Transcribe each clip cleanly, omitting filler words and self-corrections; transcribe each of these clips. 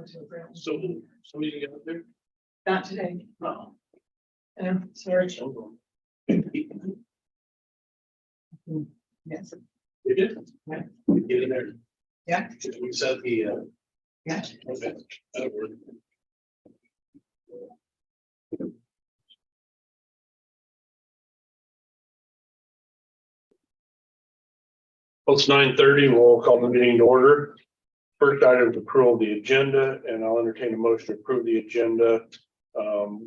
to a grant. So you get up there? Not today. No. And sorry. Yes. You did? Yeah. Get in there. Yeah. We said the, Yeah. okay, that'll work. Well, it's 9:30. We'll call the meeting to order. First item is approval of the agenda, and I'll entertain a motion to approve the agenda.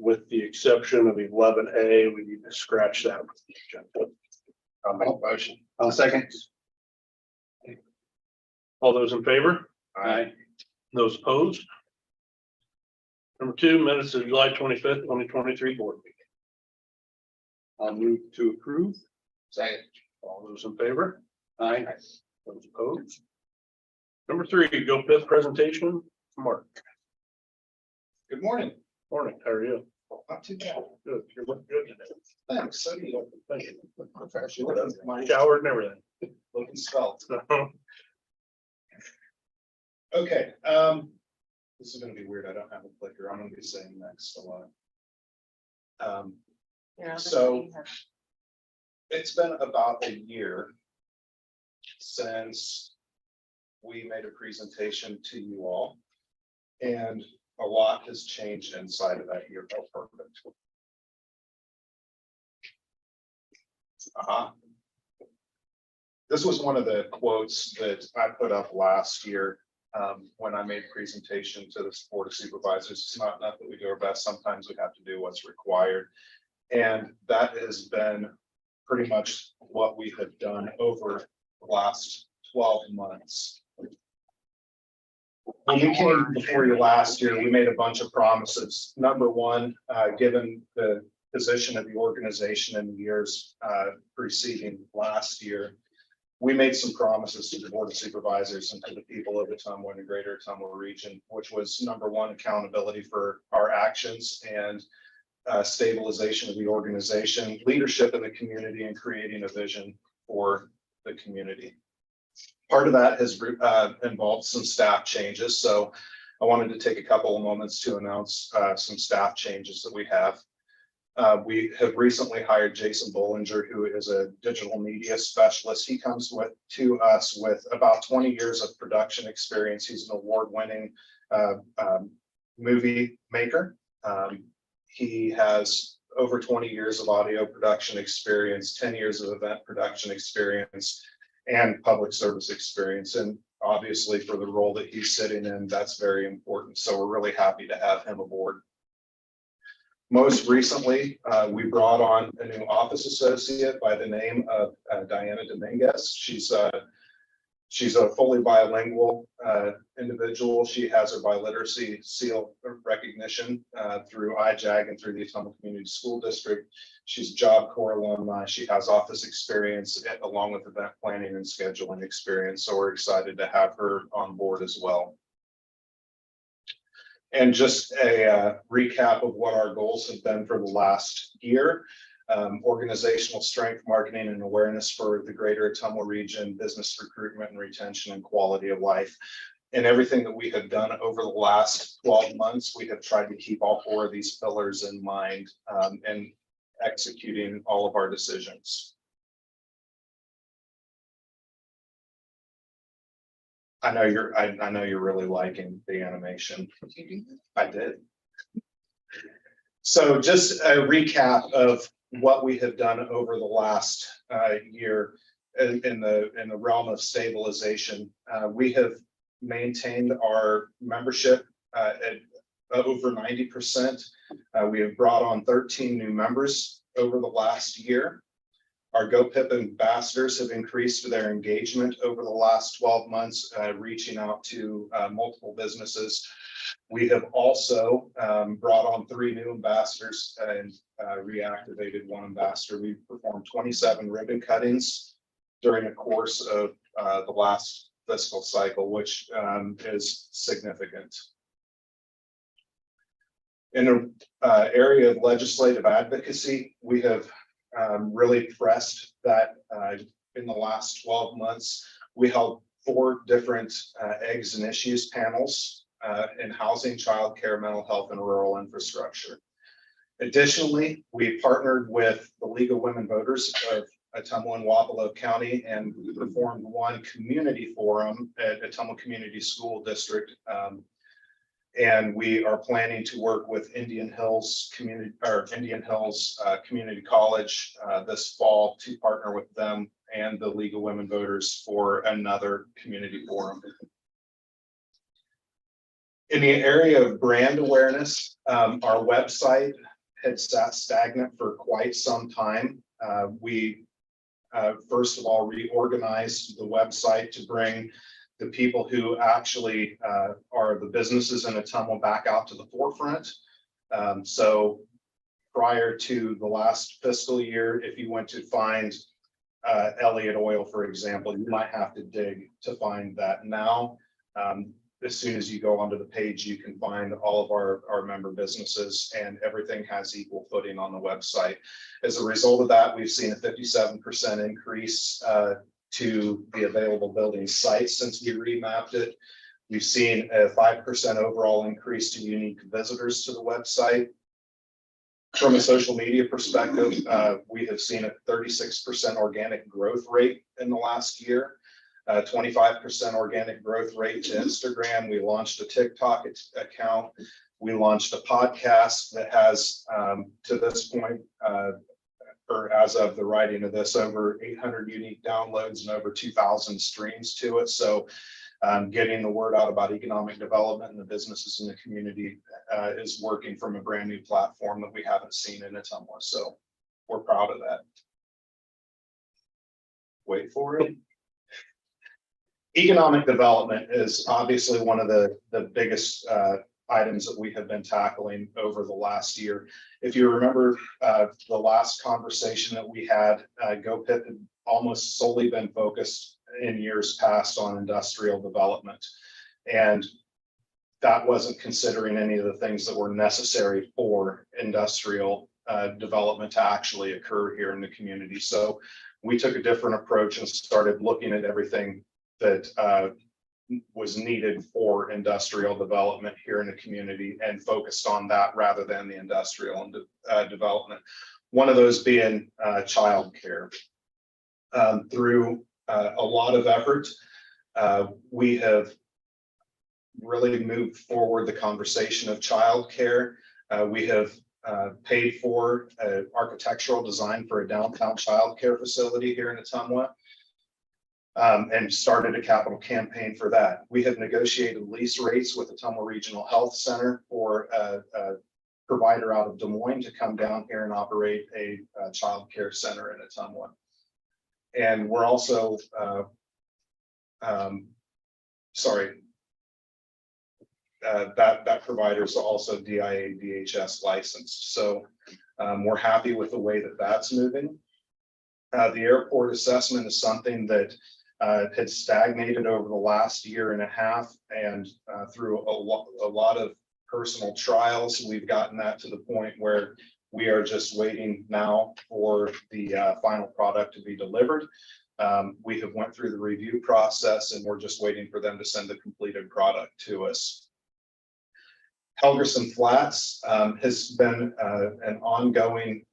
With the exception of 11A, we need to scratch that. From the agenda. I'll make a motion. I'll second. All those in favor? Aye. Those opposed? Number 2, minutes of July 25th, 2023 board meeting. I'll move to approve. Second. All those in favor? Aye. Those opposed? Number 3, go fifth presentation. Mark. Good morning. Morning. How are you? Not too bad. Good. You're looking good today. Thanks. So do you. Thank you. Professional. My showered and everything. Looking svelte. Okay. This is gonna be weird. I don't have a clicker. I'm gonna be saying next a lot. So it's been about a year since we made a presentation to you all, and a lot has changed inside of that year. Oh, perfect. This was one of the quotes that I put up last year when I made a presentation to the Board of Supervisors. It's not enough that we do our best. Sometimes we have to do what's required. And that has been pretty much what we have done over the last 12 months. When we came before you last year, we made a bunch of promises. Number one, given the position of the organization in the years preceding last year, we made some promises to the Board of Supervisors and to the people of Ottumwa and the greater Ottumwa region, which was number one, accountability for our actions and stabilization of the organization, leadership in the community, and creating a vision for the community. Part of that has involved some staff changes. So I wanted to take a couple of moments to announce some staff changes that we have. We have recently hired Jason Bollinger, who is a digital media specialist. He comes to us with about 20 years of production experience. He's an award-winning movie maker. He has over 20 years of audio production experience, 10 years of event production experience, and public service experience. And obviously for the role that he's sitting in, that's very important. So we're really happy to have him aboard. Most recently, we brought on a new office associate by the name of Diana Dominguez. She's a fully bilingual individual. She has her biliteracy seal recognition through IJAG and through the Ottumwa Community School District. She's a Job Corps alumni. She has office experience along with event planning and scheduling experience. So we're excited to have her on board as well. And just a recap of what our goals have been for the last year. Organizational strength, marketing and awareness for the greater Ottumwa region, business recruitment and retention, and quality of life. And everything that we have done over the last 12 months, we have tried to keep all 4 of these pillars in mind and executing all of our decisions. I know you're really liking the animation. I did. So just a recap of what we have done over the last year in the realm of stabilization. We have maintained our membership at over 90%. We have brought on 13 new members over the last year. Our GoPIP ambassadors have increased their engagement over the last 12 months, reaching out to multiple businesses. We have also brought on 3 new ambassadors and reactivated 1 ambassador. We performed 27 ribbon cuttings during the course of the last fiscal cycle, which is significant. In the area of legislative advocacy, we have really pressed that in the last 12 months. We held 4 different eggs and issues panels in housing, childcare, mental health, and rural infrastructure. Additionally, we partnered with the League of Women Voters of Ottumwa and Wapello County and performed one community forum at Ottumwa Community School District. And we are planning to work with Indian Hills Community College this fall to partner with them and the League of Women Voters for another community forum. In the area of brand awareness, our website had sat stagnant for quite some time. We first of all reorganized the website to bring the people who actually are the businesses in Ottumwa back out to the forefront. So prior to the last fiscal year, if you went to find Elliott Oil, for example, you might have to dig to find that. Now, as soon as you go onto the page, you can find all of our member businesses, and everything has equal footing on the website. As a result of that, we've seen a 57% increase to the available building sites since we remapped it. We've seen a 5% overall increase to unique visitors to the website. From a social media perspective, we have seen a 36% organic growth rate in the last year. 25% organic growth rate to Instagram. We launched a TikTok account. We launched a podcast that has, to this point, or as of the writing of this, over 800 unique downloads and over 2,000 streams to it. So getting the word out about economic development and the businesses in the community is working from a brand new platform that we haven't seen in Ottumwa. So we're proud of that. Wait for it. Economic development is obviously one of the biggest items that we have been tackling over the last year. If you remember the last conversation that we had, GoPIP had almost solely been focused in years past on industrial development. And that wasn't considering any of the things that were necessary for industrial development to actually occur here in the community. So we took a different approach and started looking at everything that was needed for industrial development here in the community and focused on that rather than the industrial development. One of those being childcare. Through a lot of effort, we have really moved forward the conversation of childcare. We have paid for an architectural design for a downtown childcare facility here in Ottumwa. And started a capital campaign for that. We have negotiated lease rates with the Ottumwa Regional Health Center for a provider out of Des Moines to come down here and operate a child care center in Ottumwa. And we're also, that provider is also DIA DHS licensed. So we're happy with the way that that's moving. The airport assessment is something that had stagnated over the last year and a half, and through a lot of personal trials, we've gotten that to the point where we are just waiting now for the final product to be delivered. We have went through the review process, and we're just waiting for them to send the completed product to us. Helgerson Flats has been an ongoing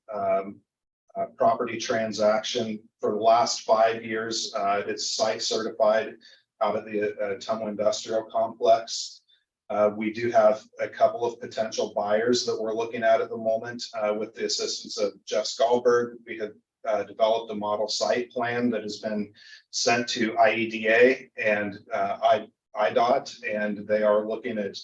property transaction for the last 5 years. It's site certified out of the Ottumwa Industrial Complex. We do have a couple of potential buyers that we're looking at the moment. With the assistance of Jeff Skalberg, we have developed a model site plan that has been sent to IEDA and IDOT, and they are looking at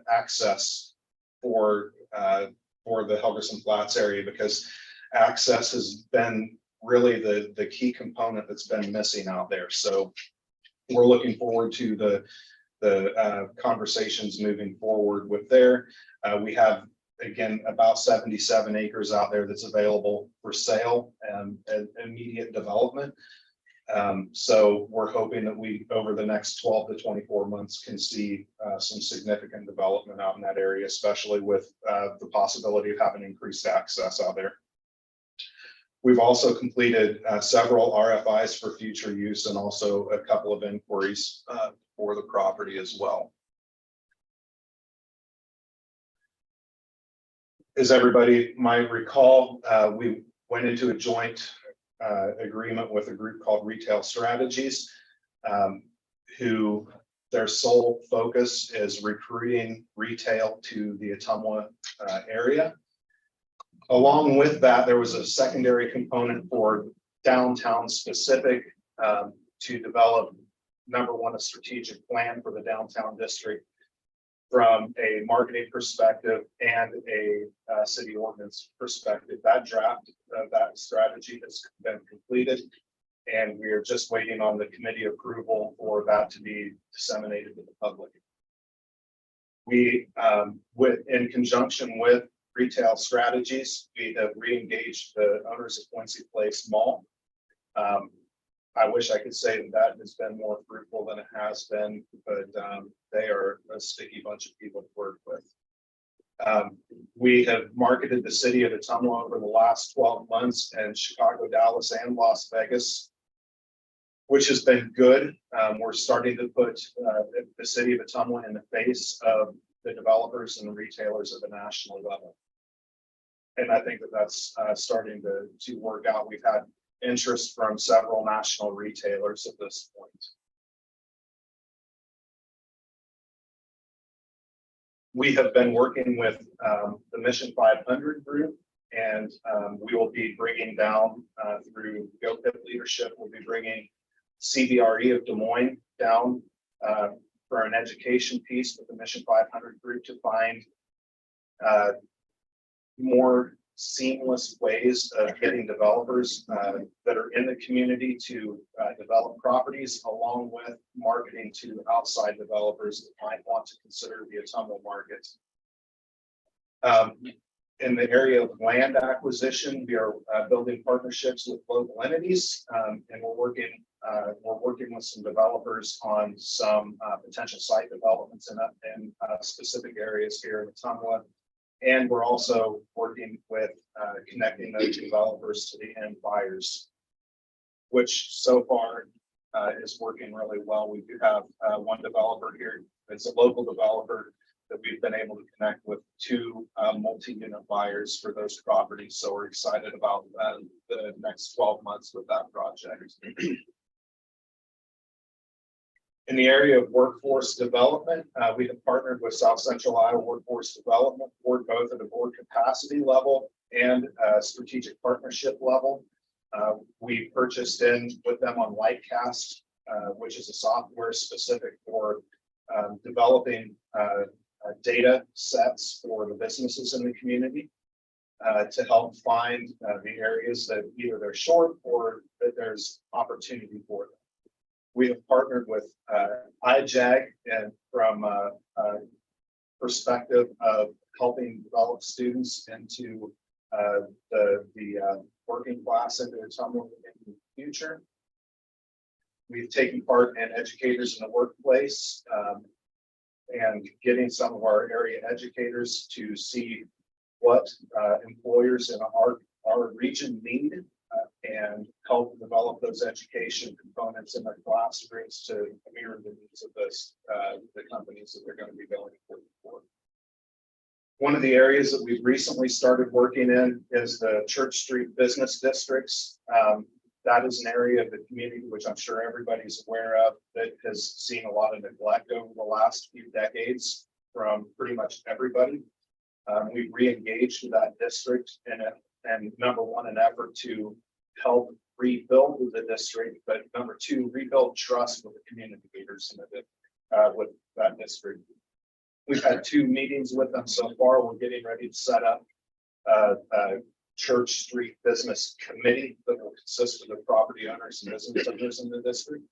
access for the Helgerson Flats area, because access has been really the key component that's been missing out there. So we're looking forward to the conversations moving forward with there. We have, again, about 77 acres out there that's available for sale and immediate development. So we're hoping that we, over the next 12 to 24 months, can see some significant development out in that area, especially with the possibility of having increased access out there. We've also completed several RFIs for future use and also a couple of inquiries for the property as well. As everybody might recall, we went into a joint agreement with a group called Retail Strategies, who their sole focus is recruiting retail to the Ottumwa area. Along with that, there was a secondary component for downtown specific to develop, number one, a strategic plan for the downtown district from a marketing perspective and a city ordinance perspective. That draft of that strategy has been completed, and we are just waiting on the committee approval for that to be disseminated to the public. We, in conjunction with Retail Strategies, we have re-engaged the owners of Quincy Place Mall. I wish I could say that has been more fruitful than it has been, but they are a sticky bunch of people to work with. We have marketed the city of Ottumwa over the last 12 months in Chicago, Dallas, and Las Vegas, which has been good. We're starting to put the city of Ottumwa in the face of the developers and the retailers at the national level. And I think that that's starting to work out. We've had interest from several national retailers at this point. We have been working with the Mission 500 group, and we will be bringing down through GoPip leadership, we'll be bringing CBRE of Des Moines down for an education piece with the Mission 500 group to find more seamless ways of getting developers that are in the community to develop properties, along with marketing to outside developers that might want to consider the Ottumwa market. In the area of land acquisition, we are building partnerships with local entities, and we're working with some developers on some potential site developments in specific areas here in Ottumwa. And we're also working with connecting those developers to the end buyers, which so far is working really well. We do have one developer here that's a local developer that we've been able to connect with 2 multi-unit buyers for those properties. So we're excited about the next 12 months with that project. In the area of workforce development, we have partnered with South Central Iowa Workforce Development Board, both at a board capacity level and strategic partnership level. We purchased in with them on Lightcast, which is a software specific for developing data sets for the businesses in the community to help find the areas that either they're short or that there's opportunity for them. We have partnered with IJAG and from a perspective of helping develop students into the working class into Ottumwa in the future. We've taken part in Educators in the Workplace and getting some of our area educators to see what employers in our region need and help develop those education components in their classrooms to mirror the needs of the companies that they're going to be going for. One of the areas that we've recently started working in is the Church Street business districts. That is an area of the community which I'm sure everybody's aware of that has seen a lot of neglect over the last few decades from pretty much everybody. We've re-engaged that district in it, and number one, an effort to help rebuild the district, but number two, rebuild trust with the community leaders in it, with that district. We've had 2 meetings with them so far. We're getting ready to set up a Church Street Business Committee that will consist of the property owners and business owners in the district.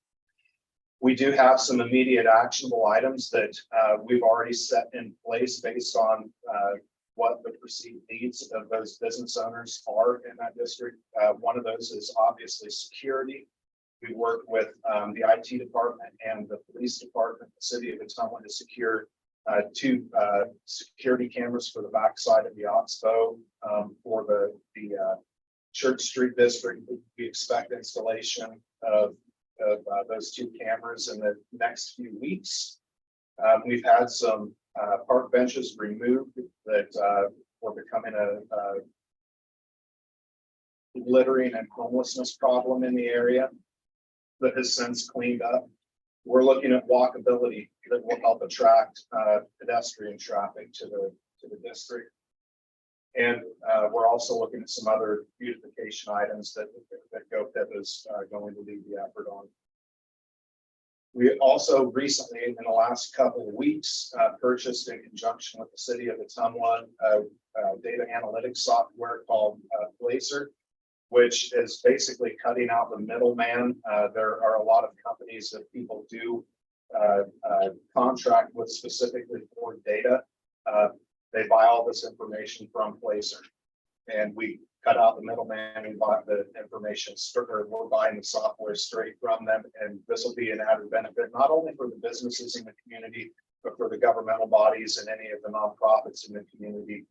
We do have some immediate actionable items that we've already set in place based on what the perceived needs of those business owners are in that district. One of those is obviously security. We work with the IT department and the police department, the city of Ottumwa, to secure 2 security cameras for the backside of the Oxbow for the Church Street district. We expect installation of those 2 cameras in the next few weeks. We've had some park benches removed that we're becoming a littering and homelessness problem in the area that has since cleaned up. We're looking at walkability that will help attract pedestrian traffic to the district. And we're also looking at some other beautification items that GoPip is going to lead the effort on. We also recently, in the last couple of weeks, purchased in conjunction with the city of Ottumwa, data analytics software called Placer, which is basically cutting out the middleman. There are a lot of companies that people do contract with specifically for data. They buy all this information from Placer, and we cut out the middleman and bought the information, or we're buying the software straight from them. And this will be an added benefit, not only for the businesses in the community, but for the governmental bodies and any of the nonprofits in the community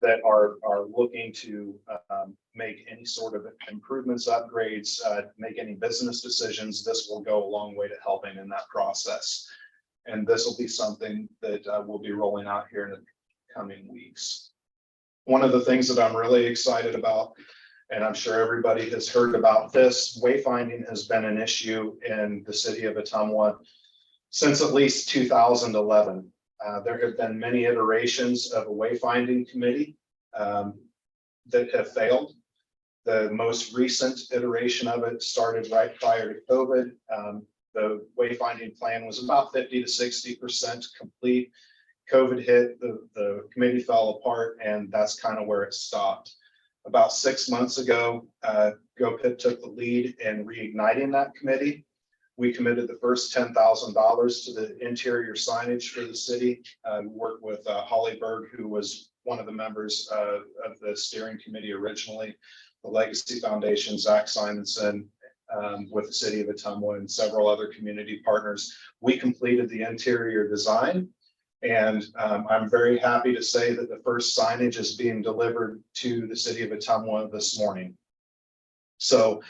that are looking to make any sort of improvements, upgrades, make any business decisions. This will go a long way to helping in that process. And this will be something that we'll be rolling out here in the coming weeks. One of the things that I'm really excited about, and I'm sure everybody has heard about this, wayfinding has been an issue in the city of Ottumwa since at least 2011. There have been many iterations of a wayfinding committee that have failed. The most recent iteration of it started right prior to COVID. The wayfinding plan was about 50 to 60% complete. COVID hit, the committee fell apart, and that's kind of where it stopped. About 6 months ago, GoPip took the lead in reigniting that committee. We committed the first $10,000 to the interior signage for the city. We worked with Holly Berg, who was one of the members of the steering committee originally, the Legacy Foundation, Zach Simonson, with the city of Ottumwa and several other community partners. We completed the interior design. And I'm very happy to say that the first signage is being delivered to the city of Ottumwa this morning. So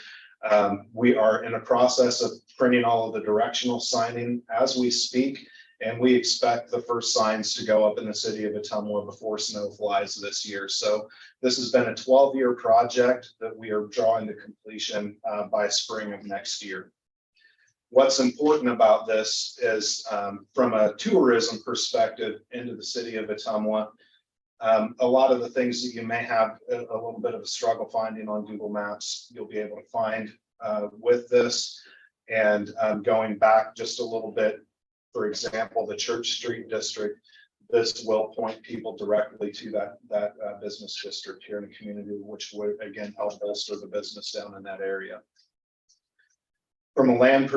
we are in a process of printing all of the directional signing as we speak, and we expect the first signs to go up in the city of Ottumwa before snow flies this year. So this has been a 12-year project that we are drawing to completion by spring of next year. What's important about this is from a tourism perspective into the city of Ottumwa, a lot of the things that you may have a little bit of a struggle finding on Google Maps, you'll be able to find with this. And going back just a little bit, for example, the Church Street district, this will point people directly to that business district here in the community, which would again help bolster the business down in that area. From a land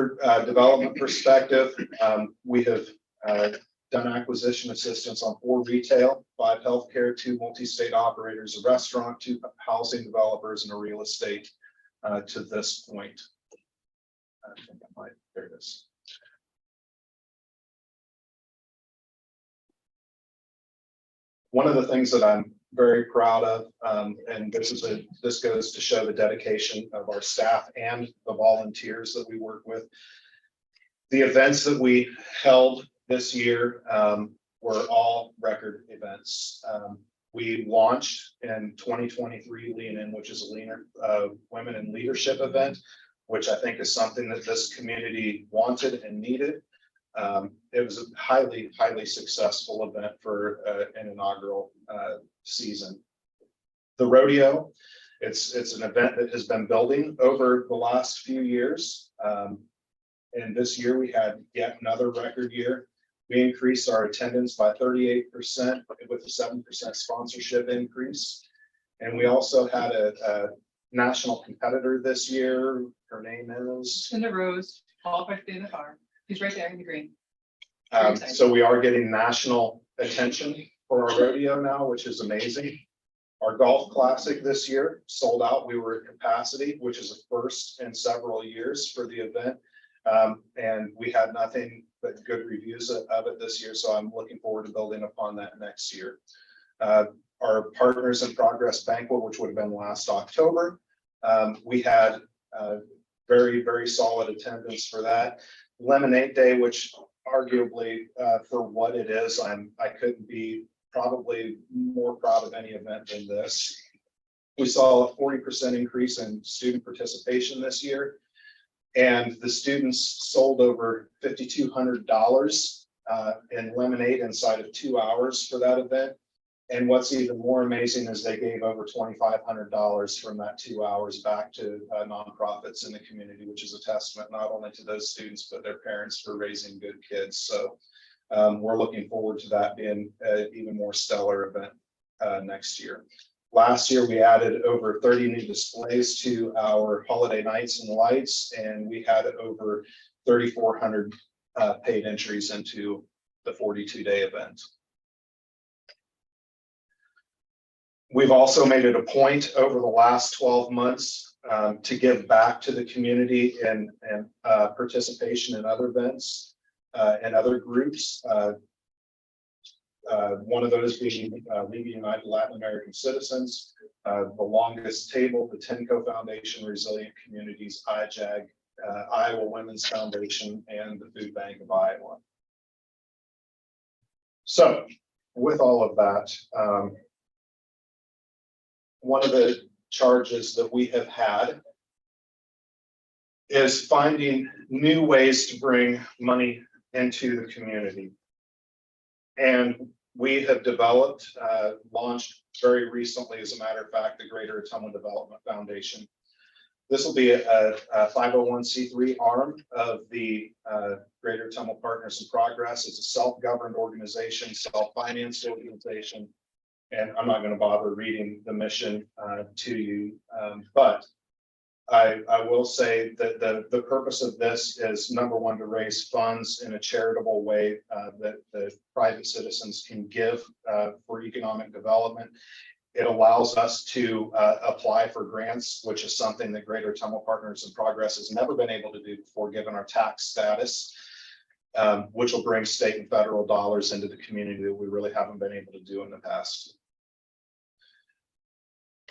development perspective, we have done acquisition assistance on 4 retail, 5 healthcare, 2 multi-state operators, a restaurant, 2 housing developers, and a real estate to this point. I think I might, there it is. One of the things that I'm very proud of, and this goes to show the dedication of our staff and the volunteers that we work with. The events that we held this year were all record events. We launched in 2023 Lean In, which is a leaner women in leadership event, which I think is something that this community wanted and needed. It was a highly successful event for an inaugural season. The rodeo, it's an event that has been building over the last few years. And this year we had yet another record year. We increased our attendance by 38% with a 7% sponsorship increase. And we also had a national competitor this year. Her name is Cinda Rose, all by stay in the car. He's right there in the green. So we are getting national attention for our rodeo now, which is amazing. Our golf classic this year sold out. We were at capacity, which is a first in several years for the event. And we had nothing but good reviews of it this year. So I'm looking forward to building upon that next year. Our Partners in Progress banquet, which would have been last October. We had very solid attendance for that. Lemonade Day, which arguably for what it is, I couldn't be probably more proud of any event than this. We saw a 40% increase in student participation this year. And the students sold over $5,200 in lemonade inside of 2 hours for that event. And what's even more amazing is they gave over $2,500 from that 2 hours back to nonprofits in the community, which is a testament not only to those students, but their parents for raising good kids. So we're looking forward to that being an even more stellar event next year. Last year, we added over 30 new displays to our holiday nights and lights, and we had over 3,400 paid entries into the 42-day event. We've also made it a point over the last 12 months to give back to the community and participation in other events and other groups. One of those being League of United Latin American Citizens, the Longest Table, the Tenco Foundation, Resilient Communities, IJAG, Iowa Women's Foundation, and the Food Bank of Iowa. So with all of that, one of the charges that we have had is finding new ways to bring money into the community. And we have developed, launched very recently, as a matter of fact, the Greater Ottumwa Development Foundation. This will be a 501c3 arm of the Greater Ottumwa Partners in Progress. It's a self-governed organization, self-financed organization. And I'm not going to bother reading the mission to you, but I will say that the purpose of this is, number one, to raise funds in a charitable way that the private citizens can give for economic development. It allows us to apply for grants, which is something that Greater Ottumwa Partners in Progress has never been able to do before, given our tax status, which will bring state and federal dollars into the community that we really haven't been able to do in the past.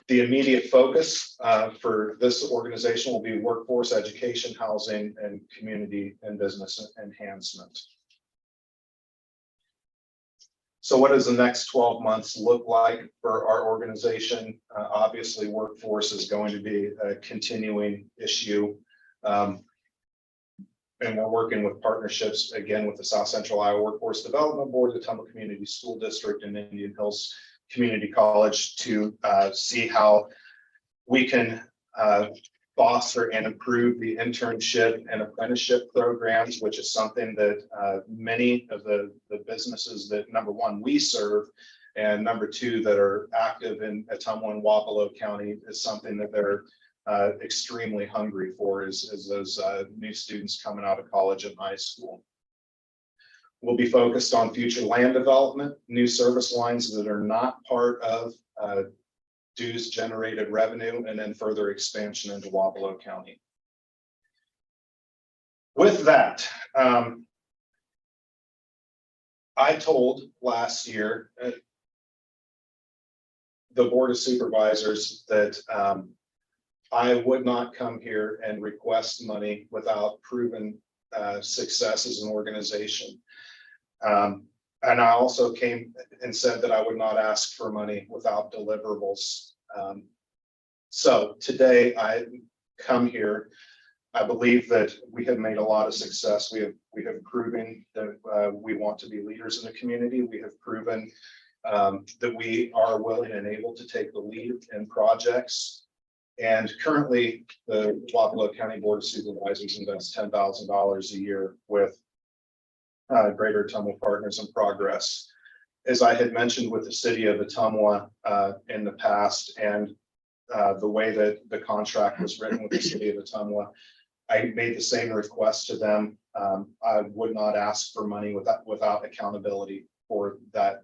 The immediate focus for this organization will be workforce, education, housing, and community and business enhancement. So what does the next 12 months look like for our organization? Obviously, workforce is going to be a continuing issue. And we're working with partnerships, again, with the South Central Iowa Workforce Development Board, the Ottumwa Community School District, and Indian Hills Community College to see how we can foster and improve the internship and apprenticeship programs, which is something that many of the businesses that, number one, we serve, and number two, that are active in Ottumwa and Wapello County, is something that they're extremely hungry for, is those new students coming out of college and high school. We'll be focused on future land development, new service lines that are not part of dues generated revenue, and then further expansion into Wapello County. With that, I told last year the Board of Supervisors that I would not come here and request money without proven success as an organization. And I also came and said that I would not ask for money without deliverables. So today I come here. I believe that we have made a lot of success. We have proven that we want to be leaders in the community. We have proven that we are willing and able to take the lead in projects. And currently, the Wapello County Board of Supervisors invests $10,000 a year with Greater Ottumwa Partners in Progress. As I had mentioned with the city of Ottumwa in the past, and the way that the contract was written with the city of Ottumwa, I made the same request to them. I would not ask for money without accountability for that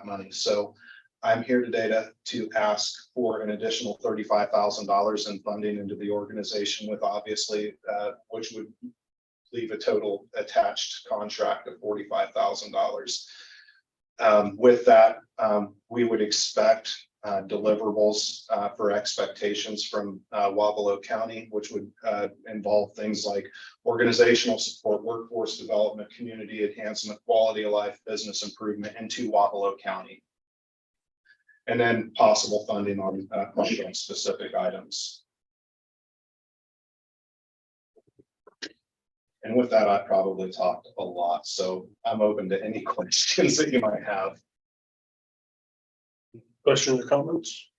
money. So I'm here today to ask for an additional $35,000 in funding into the organization, with obviously which would leave a total attached contract of $45,000. With that, we would expect deliverables for expectations from Wabalo County, which would involve things like organizational support, workforce development, community enhancement, quality of life, business improvement into Wabalo County. And then possible funding on specific items. And with that, I probably talked a lot, so I'm open to any questions that you might have. Questions or comments?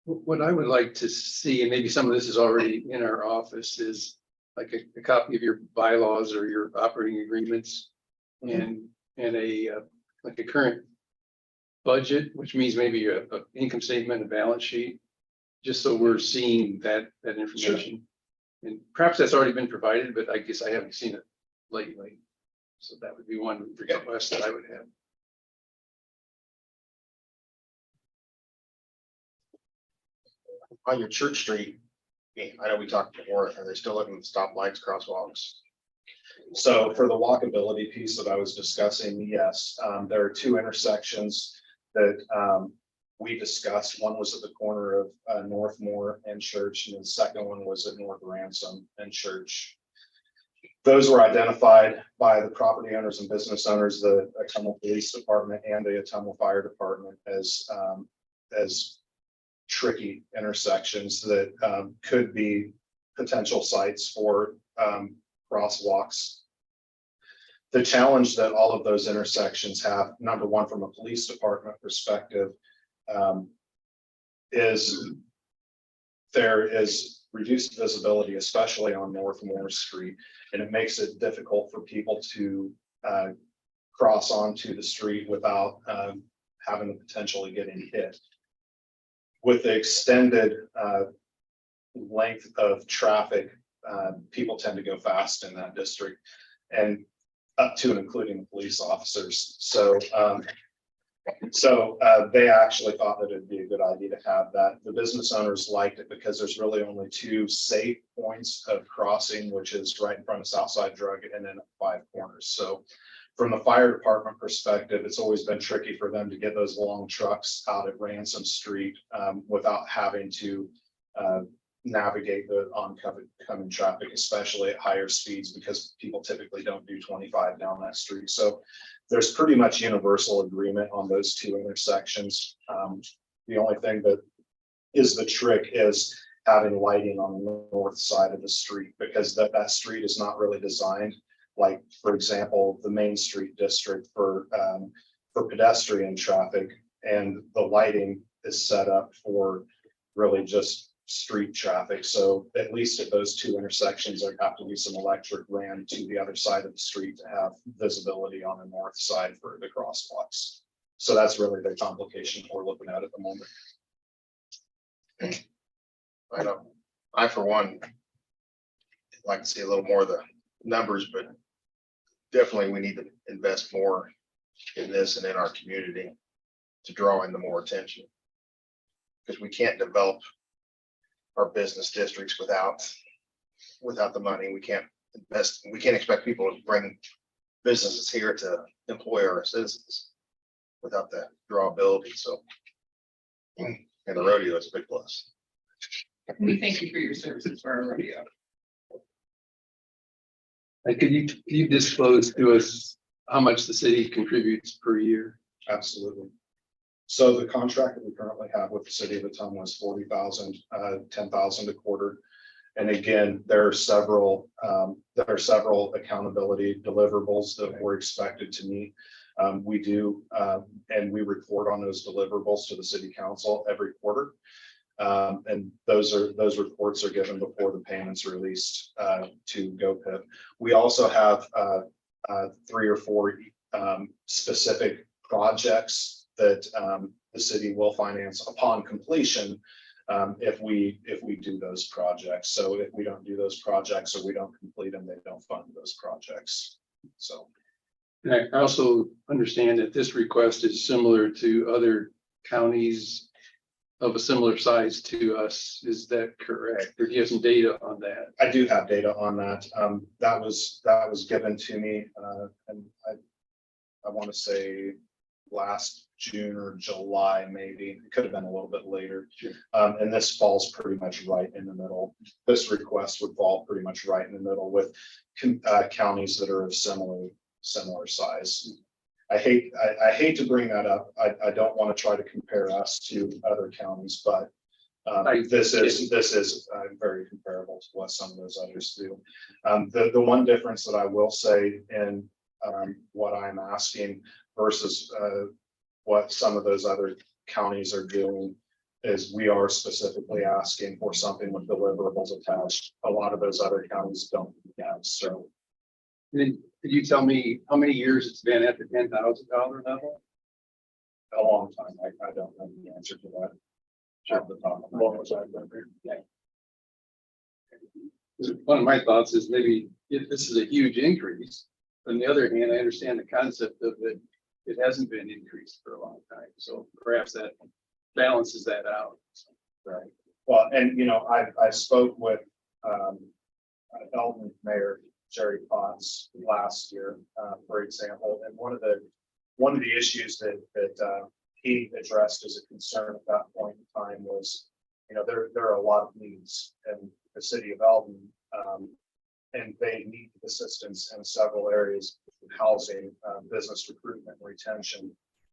What I would like to see, and maybe some of this is already in our office, is like a copy of your bylaws or your operating agreements and a like a current budget, which means maybe a income statement, a balance sheet, just so we're seeing that information. And perhaps that's already been provided, but I guess I haven't seen it lately. So that would be one request that I would have. On your Church Street, I know we talked before, are they still looking at stoplights, crosswalks? So for the walkability piece that I was discussing, yes, there are two intersections that we discussed. One was at the corner of Northmore and Church, and the second one was at North Ransom and Church. Those were identified by the property owners and business owners, the Ottumwa Police Department and the Ottumwa Fire Department as tricky intersections that could be potential sites for crosswalks. The challenge that all of those intersections have, number one, from a police department perspective, is there is reduced visibility, especially on Northmore Street, and it makes it difficult for people to cross onto the street without having the potential of getting hit. With the extended length of traffic, people tend to go fast in that district, and up to and including police officers. So they actually thought that it'd be a good idea to have that. The business owners liked it because there's really only two safe points of crossing, which is right in front of Southside Drug and then at Five Corners. So from the fire department perspective, it's always been tricky for them to get those long trucks out at Ransom Street without having to navigate the oncoming traffic, especially at higher speeds, because people typically don't do 25 down that street. So there's pretty much universal agreement on those two intersections. The only thing that is the trick is having lighting on the north side of the street, because that street is not really designed like, for example, the Main Street district for pedestrian traffic, and the lighting is set up for really just street traffic. So at least at those two intersections, there have to be some electric ran to the other side of the street to have visibility on the north side for the crosswalks. So that's really the complication we're looking at the moment. I know, I for one like to see a little more of the numbers, but definitely we need to invest more in this and in our community to draw in the more attention, because we can't develop our business districts without the money. We can't invest, we can't expect people to bring businesses here to employ our citizens without that drawability. So, and the rodeo is a big plus. We thank you for your services for our rodeo. And could you disclose to us how much the city contributes per year? Absolutely. So the contract that we currently have with the city of Ottumwa is $40,000, $10,000 a quarter. And again, there are several accountability deliverables that we're expected to meet. We do, and we report on those deliverables to the city council every quarter. And those reports are given before the payments are released to GoPIP. We also have 3 or 4 specific projects that the city will finance upon completion if we do those projects. So if we don't do those projects or we don't complete them, they don't fund those projects. So. And I also understand that this request is similar to other counties of a similar size to us. Is that correct? Or do you have some data on that? I do have data on that. That was given to me, and I want to say last June or July, maybe. It could have been a little bit later. And this falls pretty much right in the middle. This request would fall pretty much right in the middle with counties that are of similar size. I hate to bring that up. I don't want to try to compare us to other counties, but this is very comparable to what some of those others do. The one difference that I will say in what I'm asking versus what some of those other counties are doing is we are specifically asking for something with deliverables attached. A lot of those other counties don't have, so. Then could you tell me how many years it's been at the $10,000 level? A long time. I don't know the answer to that. Off the top of my head. One of my thoughts is maybe if this is a huge increase, on the other hand, I understand the concept of it. It hasn't been increased for a long time, so perhaps that balances that out. Right. Well, and I spoke with Elton Mayor Jerry Potts last year, for example, and one of the issues that he addressed as a concern at that point in time was, there are a lot of needs in the city of Eldon, and they need assistance in several areas: housing, business recruitment, retention,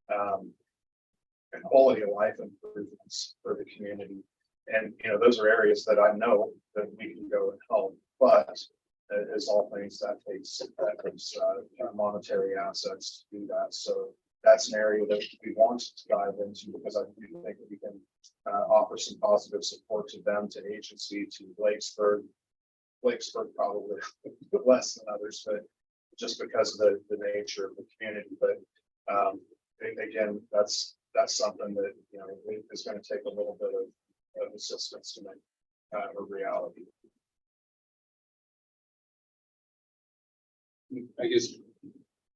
and quality of life improvements for the community. And those are areas that I know that we can go and help, but as all things that takes monetary assets to do that. So that's an area that we want to dive into, because I do think that we can offer some positive support to them, to agency, to Blakesburg probably less than others, but just because of the nature of the community. But again, that's something that is going to take a little bit of assistance to make a reality. I guess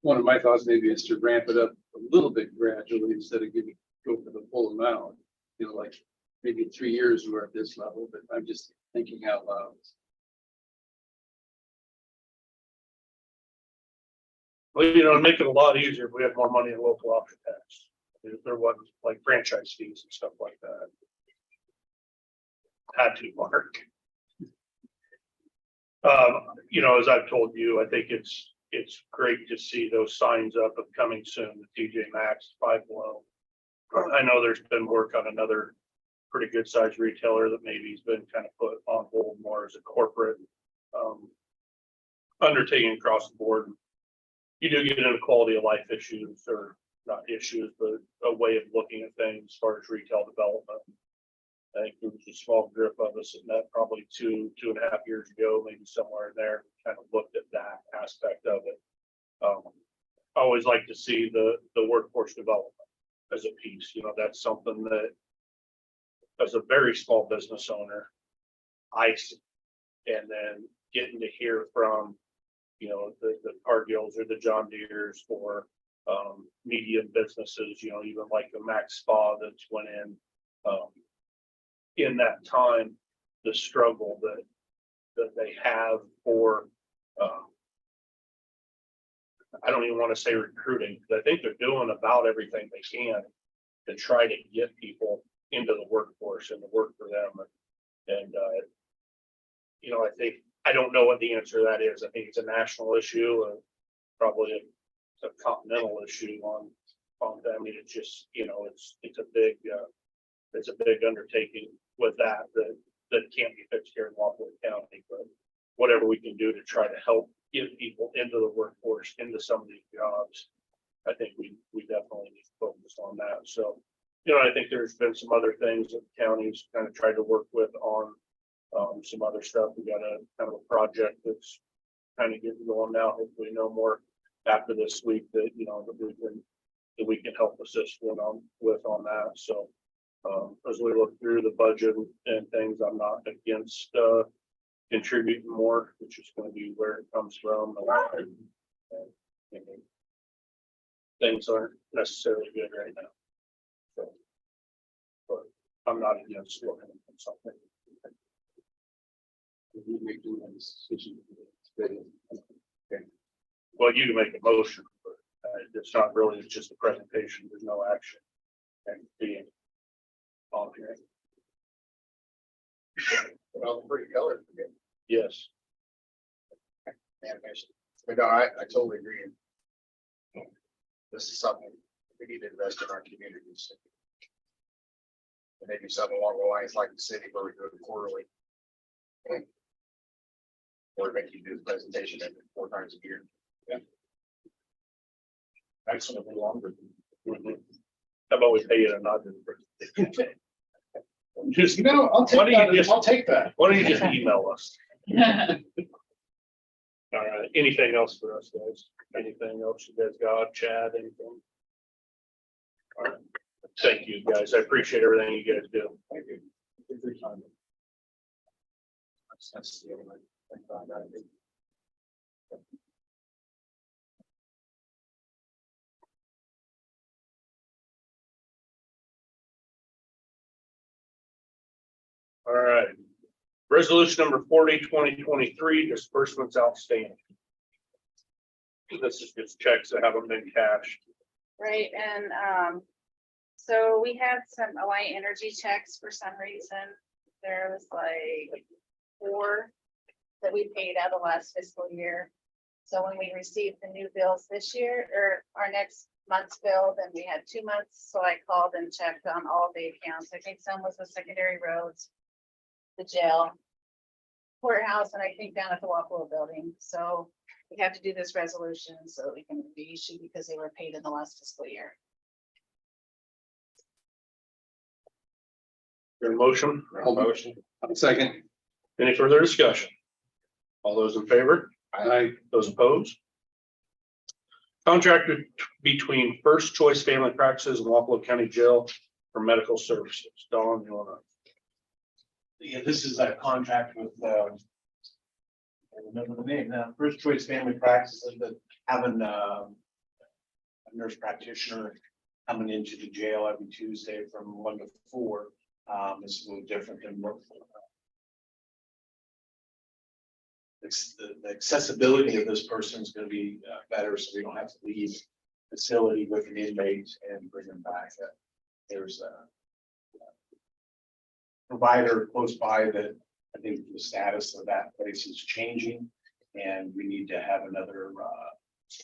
one of my thoughts maybe is to ramp it up a little bit gradually instead of go for the full amount. Like maybe in 3 years we're at this level, but I'm just thinking out loud. Well, it'd make it a lot easier if we had more money in local option tax. If there wasn't like franchise fees and stuff like that. Had to, Mark. As I've told you, I think it's great to see those signs up of coming soon, the TJ Maxx, Five Below. I know there's been work on another pretty good sized retailer that maybe has been kind of put on hold more as a corporate undertaking across the board. You do get into quality of life issues, or not issues, but a way of looking at things as far as retail development. I think there was a small group of us that met probably 2.5 years ago, maybe somewhere in there, kind of looked at that aspect of it. I always like to see the workforce development as a piece. That's something that, as a very small business owner, I see. And then getting to hear from the Cargills or the John Deeres, or medium businesses, even like the Max Spa that's went in that time, the struggle that they have for, I don't even want to say recruiting, because I think they're doing about everything they can to try to get people into the workforce and to work for them. And I think, I don't know what the answer to that is. I think it's a national issue, and probably a continental issue on them. I mean, it's just, it's a big undertaking with that can't be fixed here in Wapelli County, but whatever we can do to try to help get people into the workforce, into some of these jobs, I think we definitely need to focus on that. So, I think there's been some other things that the counties kind of tried to work with on some other stuff. We got a kind of a project that's kind of getting going now. Hopefully know more after this week that, that we can help assist with on that. So as we look through the budget and things, I'm not against contributing more, which is going to be where it comes from. And things aren't necessarily good right now. So, but I'm not against looking at something. You make decision. Okay. Well, you can make a motion, but It's not really, it's just a presentation. There's no action. And being on here. Well, pretty colors. Yes. Animation. But no, I totally agree. This is something we need to invest in our communities. And maybe something along the lines like the city where we do it quarterly. Or make you do the presentation every 4 times a year. Actually, it'll be longer. Mhm. How about we pay you a nod to the Just, You know, I'll Why take don't you that. just- I'll take that. why don't you just email us? All right, anything else for us, guys? Anything else you guys got? Chad, anything? All right, thank you, guys. I appreciate everything you guys do. Thank you. Thank you for your time. That's the only thing I gotta do. All right. Resolution number 40, 2023, disbursements outstanding. This is just checks that haven't been cashed. Right, and so we had some Alliant Energy checks for some reason. There was like 4 that we paid out of last fiscal year. So when we received the new bills this year, or our next month's bill, then we had 2 months. So I called and checked on all the accounts. I think some was the secondary roads, the jail, courthouse, and I think down at the Wapello building. So we have to do this resolution so we can be issued because they were paid in the last fiscal year. Your motion? Motion. Second. Any further discussion? All those in favor? Aye. Those opposed? Contract between First Choice Family Practices and Wapello County Jail for medical services. Dawn, you wanna? Yeah, this is a contract with, I remember the name now, First Choice Family Practices, that having, a nurse practitioner coming into the jail every Tuesday from 1 to 4. It's a little different than what. It's the accessibility of this person is gonna be better, so we don't have to leave facility with an inmate and bring them back. There's a provider close by that I think the status of that place is changing. And we need to have another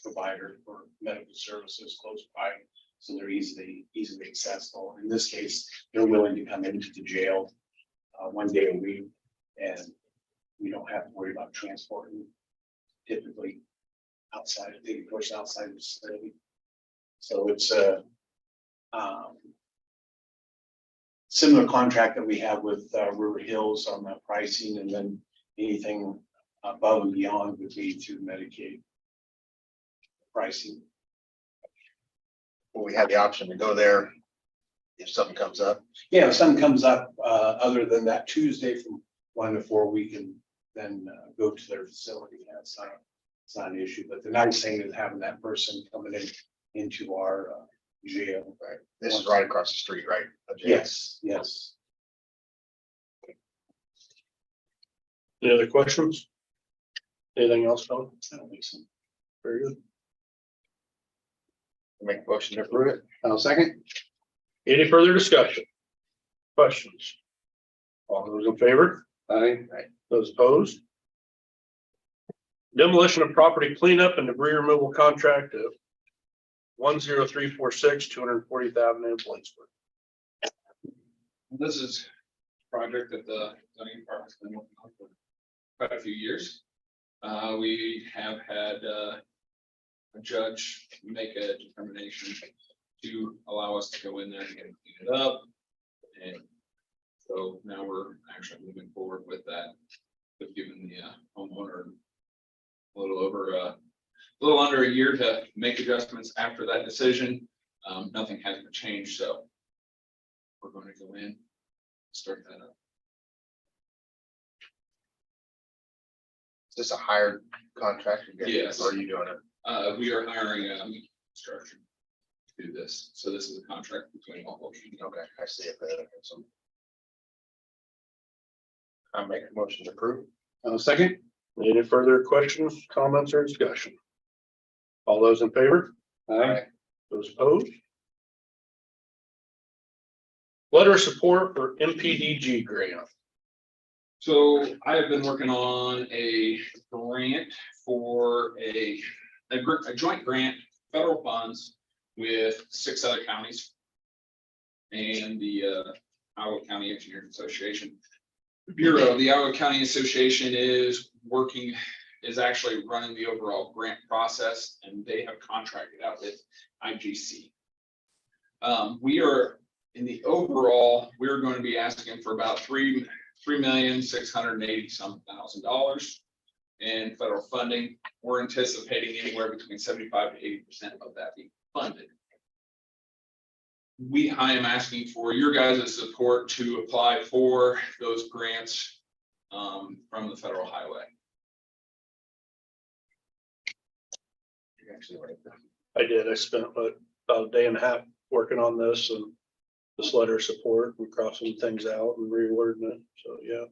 provider for medical services close by. So they're easily accessible. In this case, they're willing to come into the jail 1 day a week. And we don't have to worry about transporting typically outside of the facility. So it's a similar contract that we have with River Hills on the pricing, and then anything above and beyond would be through Medicaid pricing. Well, we have the option to go there if something comes up. Yeah, if something comes up, other than that Tuesday from 1 to 4, we can then go to their facility. Yeah, it's not an issue, but the nice thing is having that person coming into our jail. Right. This is right across the street, right? A jail. Yes. Any other questions? Anything else, Dawn? I don't think so. Very good. Make a motion to approve it. I'll second. Any further discussion? Questions? All those in favor? Aye. Those opposed? Demolition of property cleanup and debris removal contract of 10346 240th Avenue, Blaisburg. This is a project that the zoning department's been working on for quite a few years. We have had a judge make a determination to allow us to go in there and get it cleaned up. And so now we're actually moving forward with that. We've given the homeowner a little under a year to make adjustments after that decision. Nothing has been changed, so we're going to go in, start that up. Is this a hired contract? Yes. Or are you doing it? We are hiring a construction to do this. So this is a contract between all of you. Okay, I see it there. I make a motion to approve. I'll second. Any further questions, comments, or discussion? All those in favor? Aye. Those opposed? Letter of support for MPDG grant. So I have been working on a grant for a joint grant, federal funds with 6 other counties. And the Iowa County Engineering Association Bureau. The Iowa County Association is actually running the overall grant process, and they have contracted out with IGC. We are in the overall, we're going to be asking for about $3,680,000 in federal funding. We're anticipating anywhere between 75 to 80% of that being funded. I am asking for your guys' support to apply for those grants from the federal highway. I did. I spent about a day and a half working on this and this letter of support and crossing things out and rewording it. So, yeah,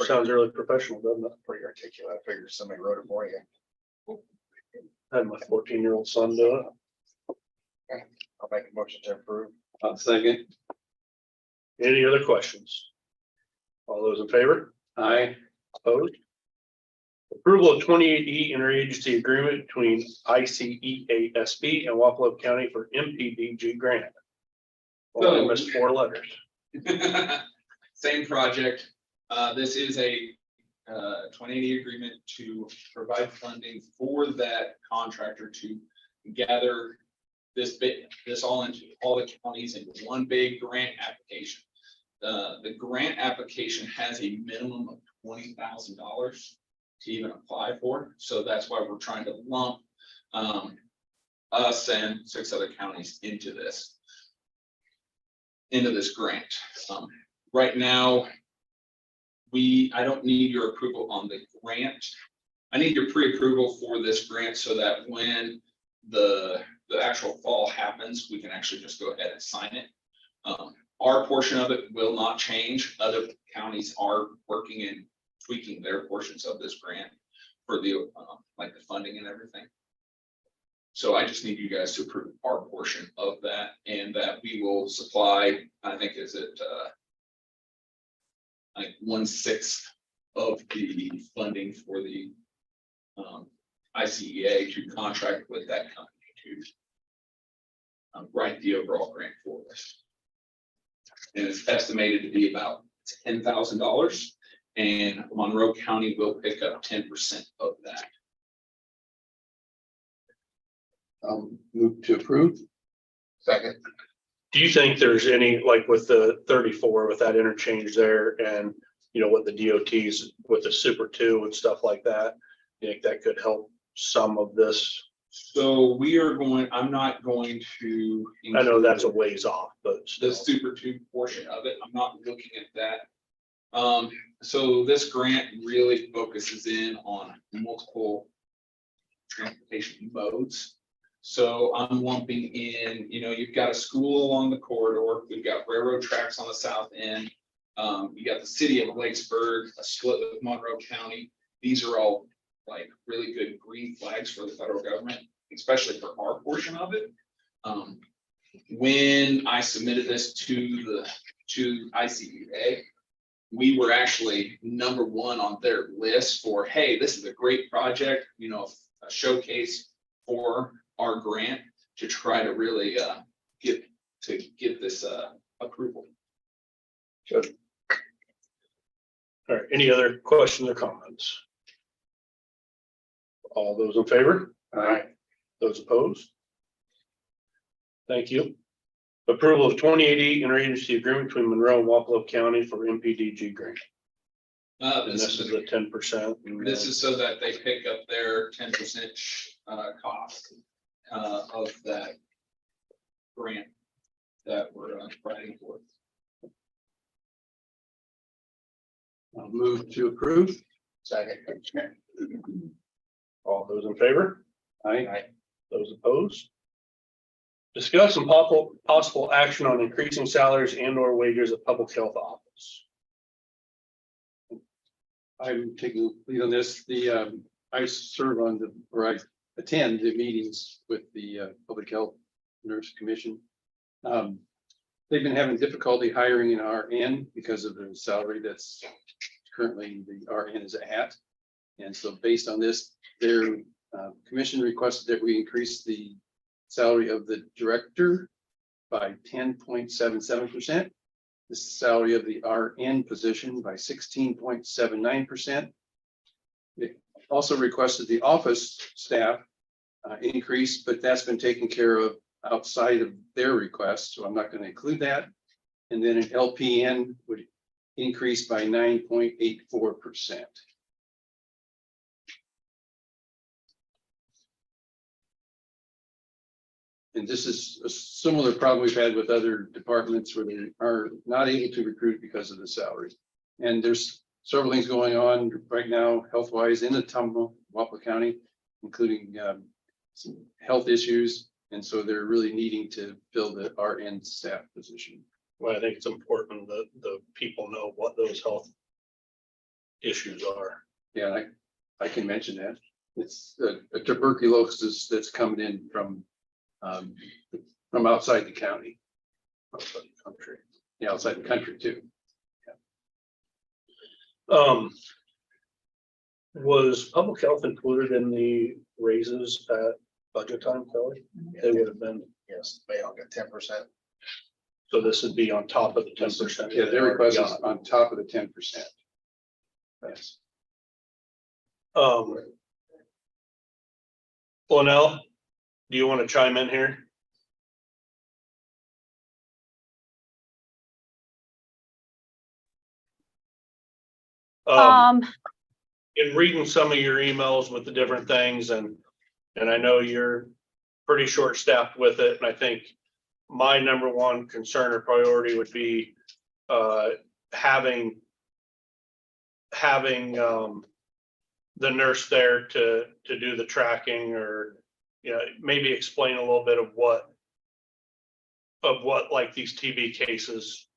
sounds really professional, doesn't it? Pretty articulate. I figured somebody wrote it for you. I had my 14-year-old son do it. I'll make a motion to approve. Second. Any other questions? All those in favor? Aye. Opposed? Approval of 28E interagency agreement between ICEASB and Wapello County for MPDG grant. Well, I missed 4 letters. Same project. This is a 2080 agreement to provide funding for that contractor to gather this all into all the counties into one big grant application. The grant application has a minimum of $20,000 to even apply for. So that's why we're trying to lump us and 6 other counties into this grant. Right now, I don't need your approval on the grant. I need your pre-approval for this grant so that when the actual fall happens, we can actually just go ahead and sign it. Our portion of it will not change. Other counties are working and tweaking their portions of this grant for the like the funding and everything. So I just need you guys to approve our portion of that, and that we will supply, I think, is it like 1/6 of the funding for the ICEA to contract with that company to write the overall grant for us. And it's estimated to be about $10,000, and Monroe County will pick up 10% of that. Move to approve. Second. Do you think there's any, like with the 34, with that interchange there and, you know, with the DOTs, with the Super 2 and stuff like that, you think that could help some of this? So I'm not going to. I know that's a ways off, but The still. Super 2 portion of it, I'm not looking at that. So this grant really focuses in on multiple transportation modes. So I'm lumping in, you know, you've got a school along the corridor, we've got railroad tracks on the south end. You got the city of Lakesburg, a split with Monroe County. These are all like really good green flags for the federal government, especially for our portion of it. When I submitted this to ICEA, we were actually #1 on their list for, hey, this is a great project, you know, a showcase for our grant to try to really get this approval. Good. All right, any other questions or comments? All those in favor? Aye. Those opposed? Thank you. Approval of 2080 interagency agreement between Monroe and Wapello County for MPDG grant. And this is the 10%. This is so that they pick up their 10% cost of that grant that we're writing for. I'll move to approve. Second. All those in favor? Aye. Those opposed? Discuss some possible action on increasing salaries and or wages of public health office. I'm taking lead on this. I serve on the, or I attend the meetings with the Public Health Nurse Commission. They've been having difficulty hiring an RN because of the salary that's currently the RN is at. And so based on this, their commission requested that we increase the salary of the director by 10.77%. The salary of the RN position by 16.79%. It also requested the office staff increase, but that's been taken care of outside of their request, so I'm not going to include that. And then an LPN would increase by 9.84%. And this is a similar problem we've had with other departments where they are not able to recruit because of the salary. And there's several things going on right now, health-wise in Ottumwa, Wapello County, including some health issues. And so they're really needing to fill the RN staff position. Well, I think it's important that the people know what those health issues are. Yeah, I can mention that. It's a tuberculosis that's coming in from outside the county. Outside the country. Yeah, outside the country too. Was public health included in the raises at budget time, Kelly? They would have been, Yes, they all got 10%. so this would be on top of the 10%. Yeah, their request is on top of the 10%. Yes. Lynell, do you want to chime in here? In reading some of your emails with the different things, and I know you're pretty short-staffed with it, and I think my number one concern or priority would be having the nurse there to do the tracking, or maybe explain a little bit of what like these TB cases,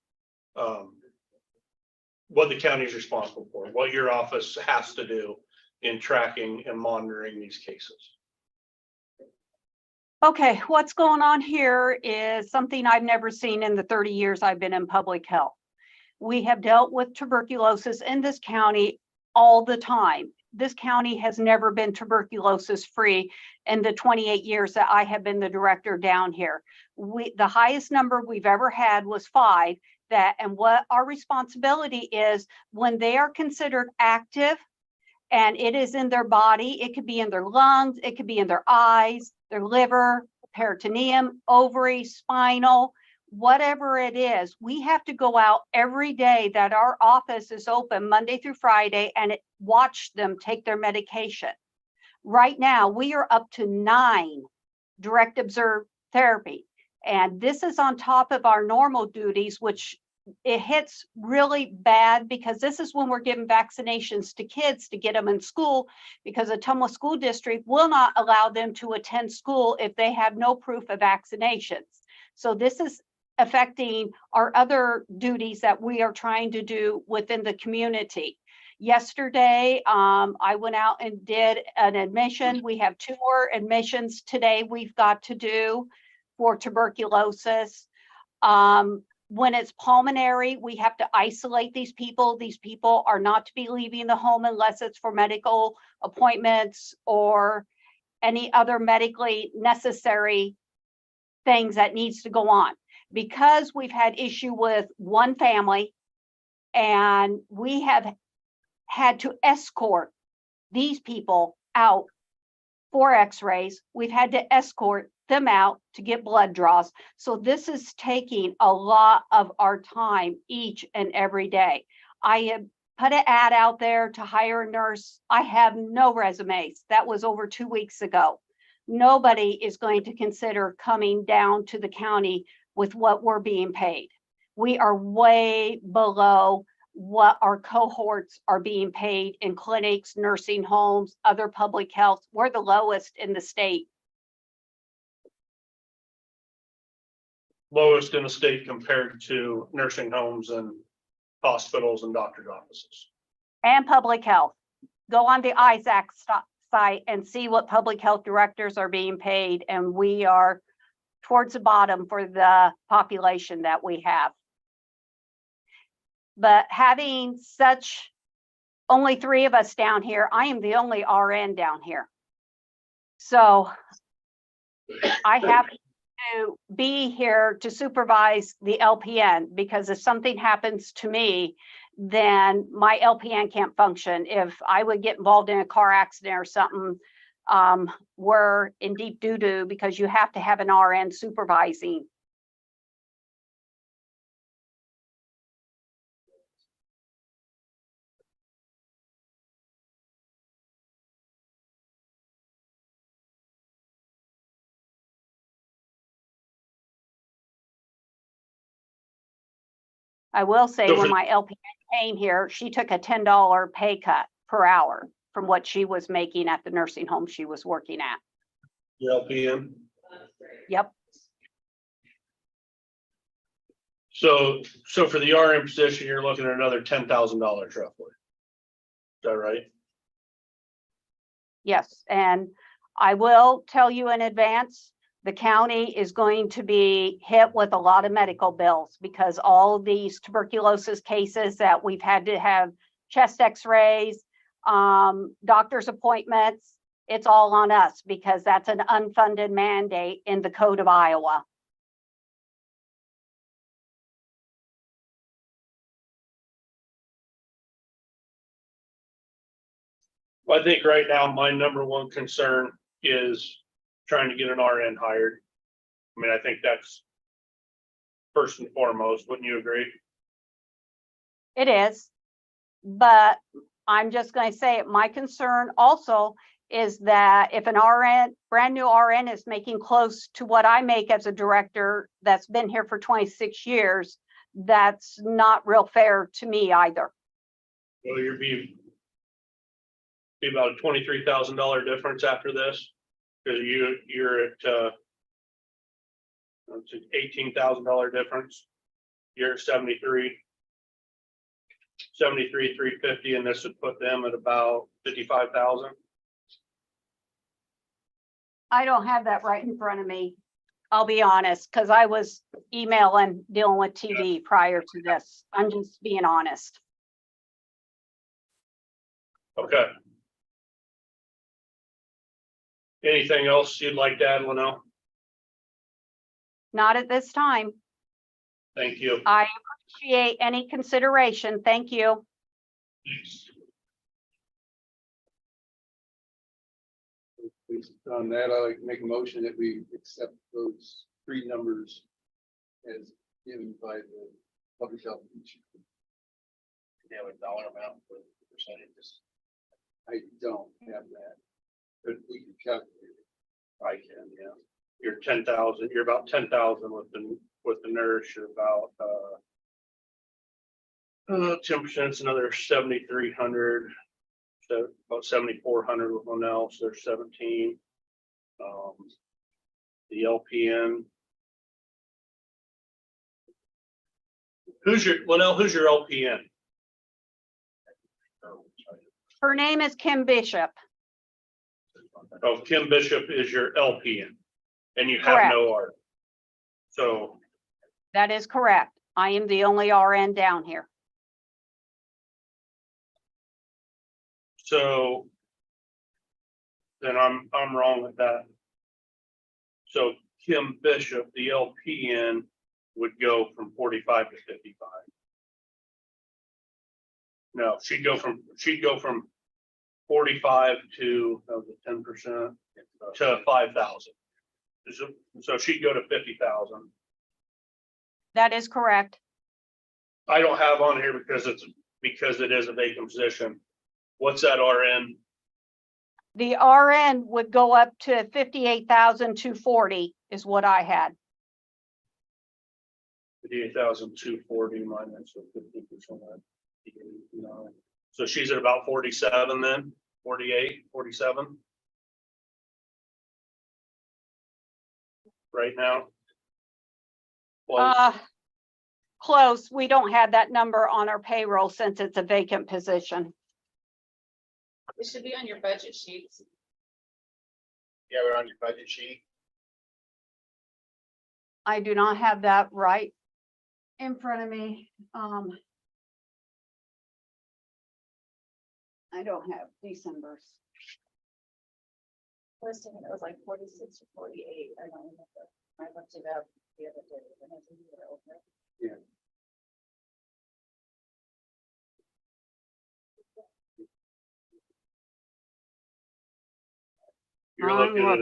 what the county is responsible for, what your office has to do in tracking and monitoring these cases. Okay, what's going on here is something I've never seen in the 30 years I've been in public health. We have dealt with tuberculosis in this county all the time. This county has never been tuberculosis free in the 28 years that I have been the director down here. The highest number we've ever had was 5. And what our responsibility is when they are considered active and it is in their body, it could be in their lungs, it could be in their eyes, their liver, peritoneum, ovary, spinal, whatever it is, we have to go out every day that our office is open Monday through Friday and watch them take their medication. Right now, we are up to 9 direct observed therapy. And this is on top of our normal duties, which it hits really bad because this is when we're giving vaccinations to kids to get them in school, because the Ottumwa School District will not allow them to attend school if they have no proof of vaccinations. So this is affecting our other duties that we are trying to do within the community. Yesterday, I went out and did an admission. We have 2 more admissions today we've got to do for tuberculosis. When it's pulmonary, we have to isolate these people. These people are not to be leaving the home unless it's for medical appointments or any other medically necessary things that needs to go on. Because we've had issue with one family and we have had to escort these people out for x-rays, we've had to escort them out to get blood draws. So this is taking a lot of our time each and every day. I have put an ad out there to hire a nurse. I have no resumes. That was over 2 weeks ago. Nobody is going to consider coming down to the county with what we're being paid. We are way below what our cohorts are being paid in clinics, nursing homes, other public health. We're the lowest in the state. Lowest in the state compared to nursing homes and hospitals and doctor's offices. And public health. Go on the ISAC website and see what public health directors are being paid, and we are towards the bottom for the population that we have. But having such only 3 of us down here, I am the only RN down here. So I have to be here to supervise the LPN, because if something happens to me, then my LPN can't function. If I would get involved in a car accident or something, we're in deep doo-doo, because you have to have an RN supervising. I will say, So when for- my LPN came here, she took a $10 pay cut per hour from what she was making at the nursing home she was working at. The LPN. Yep, So for the RM position, you're looking at another $10,000 roughly. Is that right? yes. And I will tell you in advance, the county is going to be hit with a lot of medical bills, because all of these tuberculosis cases that we've had to have chest x-rays, doctor's appointments, it's all on us, because that's an unfunded mandate in the code of Iowa. Well, I think right now, my number one concern is trying to get an RN hired. I mean, I think that's first and foremost. Wouldn't you agree? It is, but I'm just going to say it, my concern also is that if an RN, brand new RN, is making close to what I make as a director that's been here for 26 years, that's not real fair to me either. Well, you'd be about a $23,000 difference after this, because you're at it's an $18,000 difference. You're at 73,350, and this would put them at about 55,000. I don't have that right in front of me. I'll be honest, because I was emailing, dealing with TV prior to this. I'm just being honest. Okay. Anything else you'd like to add, Linnell? Not at this time. Thank you. I appreciate any consideration. Thank you. Based on that, I'd like to make a motion that we accept those 3 numbers as given by the public health teacher. You have a dollar amount for the percentages. I don't have that, but we can calculate it. I can, yeah. You're 10,000, you're about 10,000 with the nurse, you're about 10% is another 7,300. So about 7,400 with one else, there's 17. The LPN. Who's your LPN? Her name is Kim Bishop. Oh, Kim Bishop is your LPN, and you have Correct. no art. So, That is correct. I am the only RN down here. so then I'm wrong with that. So Kim Bishop, the LPN, would go from 45 to 55. No, she'd go from 45 to 10% to 5,000. So she'd go to 50,000. That is correct. I don't have on here because it is a vacant position. What's that RN? The RN would go up to 58,240 is what I had. 58,240 minus the 50%. So she's at about 47 then, 48, 47. Right now. Well, Close. We don't have that number on our payroll since it's a vacant position. It should be on your budget sheets. You have it on your budget sheet? I do not have that right in front of me. I don't have December's. I was thinking it was like 46 or 48. I don't remember. I looked it up the other day. When I was in the over. You're I'm looking at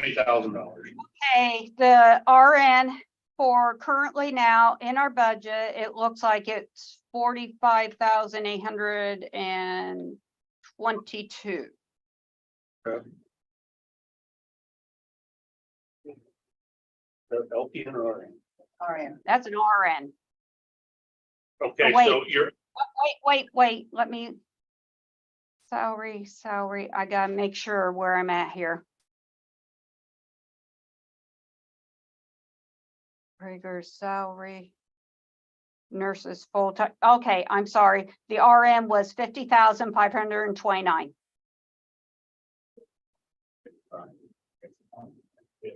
$20,000. Okay, the RN for currently now in our budget, it looks like it's 45,822. LPN or RN? RN. That's an RN. Okay, wait. so you're, Wait, let me. Salary, I gotta make sure where I'm at here. Regular salary. Nurses full-time, okay, I'm sorry, the RM was 50,529.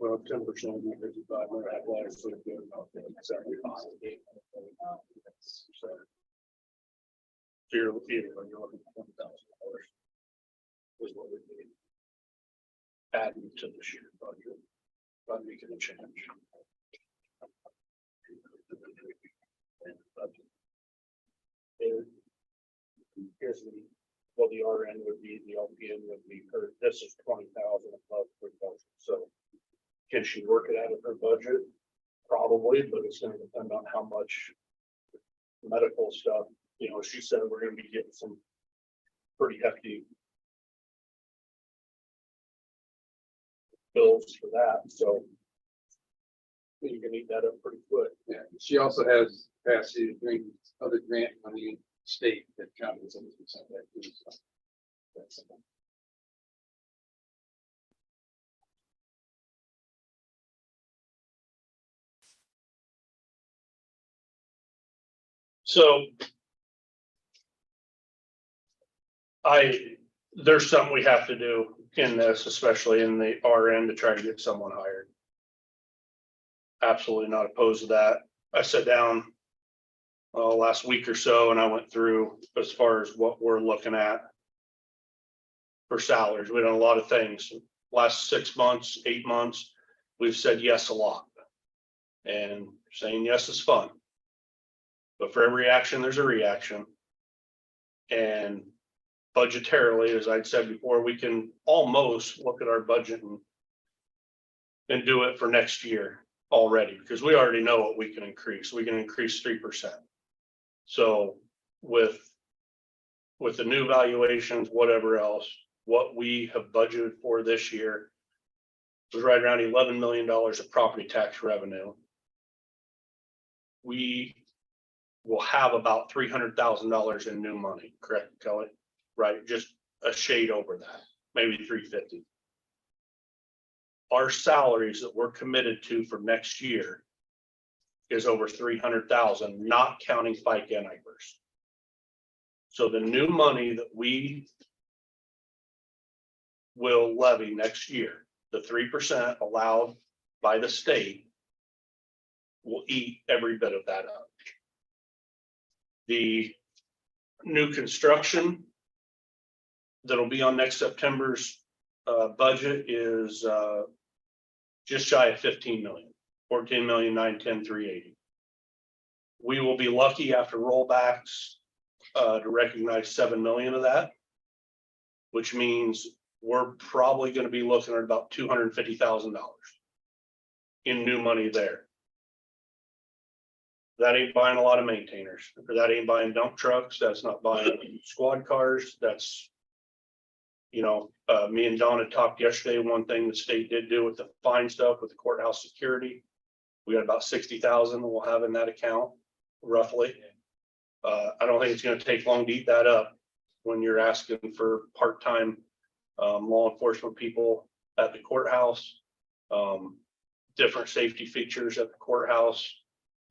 well, 10% of your 55, that was so good. So you're looking at $20,000. Is what we need. Adding to this year's budget, but making a change. Here's the, well, the RN would be, the LPN would be, her, this is 20,000 above her budget, so. Can she work it out of her budget? Probably, but it's gonna depend on how much medical stuff, you know, she said we're gonna be getting some pretty hefty bills for that, so you can eat that up pretty quick. Yeah, she also has capacity to bring other grant money in state that counts some of that too. So that's So there's something we have to do in this, especially in the RN, to try to get someone hired. Absolutely not opposed to that. I sat down last week or so and I went through as far as what we're looking at for salaries. We've done a lot of things. Last 6 months, 8 months, we've said yes a lot. And saying yes is fun. But for every action, there's a reaction. And budgetarily, as I'd said before, we can almost look at our budget and do it for next year already, because we already know what we can increase. We can increase 3%. So with the new valuations, whatever else, what we have budgeted for this year was right around $11 million of property tax revenue. We will have about $300,000 in new money, correct, Kelly? Right, just a shade over that, maybe 350. Our salaries that we're committed to for next year is over 300,000, not counting FICA and IPERS. So the new money that we will levy next year, the 3% allowed by the state, will eat every bit of that up. The new construction that'll be on next September's budget is just shy of 15 million, 14,910,380. We will be lucky after rollbacks to recognize 7 million of that, which means we're probably going to be looking at about $250,000 in new money there. That ain't buying a lot of maintainers, or that ain't buying dump trucks. That's not buying squad cars. That's, you know, me and Donna talked yesterday. One thing the state did do with the fine stuff with the courthouse security, we got about 60,000 we'll have in that account, roughly. I don't think it's going to take long to eat that up when you're asking for part-time law enforcement people at the courthouse, different safety features at the courthouse,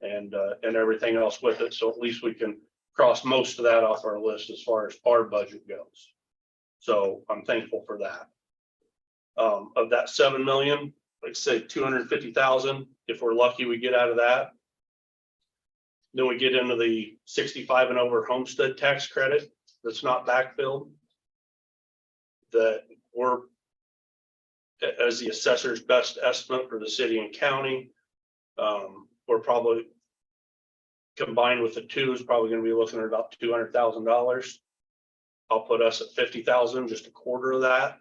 and everything else with it. So at least we can cross most of that off our list as far as our budget goes. So I'm thankful for that. Of that 7 million, like say 250,000, if we're lucky, we get out of that. Then we get into the 65 and over homestead tax credit that's not backfilled. That we're, as the assessor's best estimate for the city and county, we're probably combined with the two is probably gonna be looking at about $200,000. I'll put us at 50,000, just a quarter of that.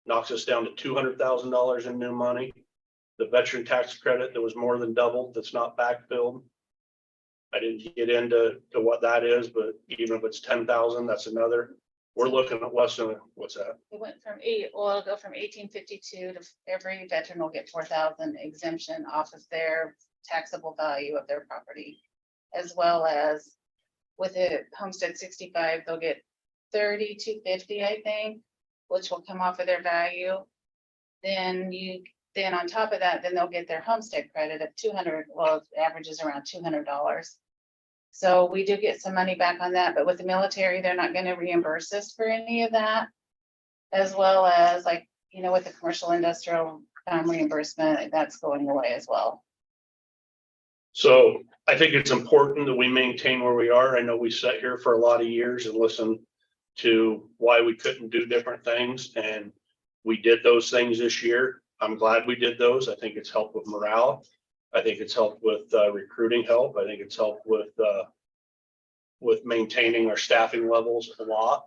Knocks us down to $200,000 in new money. The veteran tax credit that was more than doubled, that's not backfilled. I didn't get into what that is, but even if it's 10,000, that's another. We're looking at less than, what's that? It went from it'll go from 1852 to every veteran will get 4,000 exemption off of their taxable value of their property. As well as with a homestead 65, they'll get 3,250, I think, which will come off of their value. Then on top of that, then they'll get their homestead credit of 200, well, it averages around $200. So we do get some money back on that, but with the military, they're not gonna reimburse us for any of that. As well as like, with the commercial industrial reimbursement, that's going away as well. So I think it's important that we maintain where we are. I know we sat here for a lot of years and listened to why we couldn't do different things, and we did those things this year. I'm glad we did those. I think it's helped with morale. I think it's helped with recruiting help. I think it's helped with maintaining our staffing levels a lot.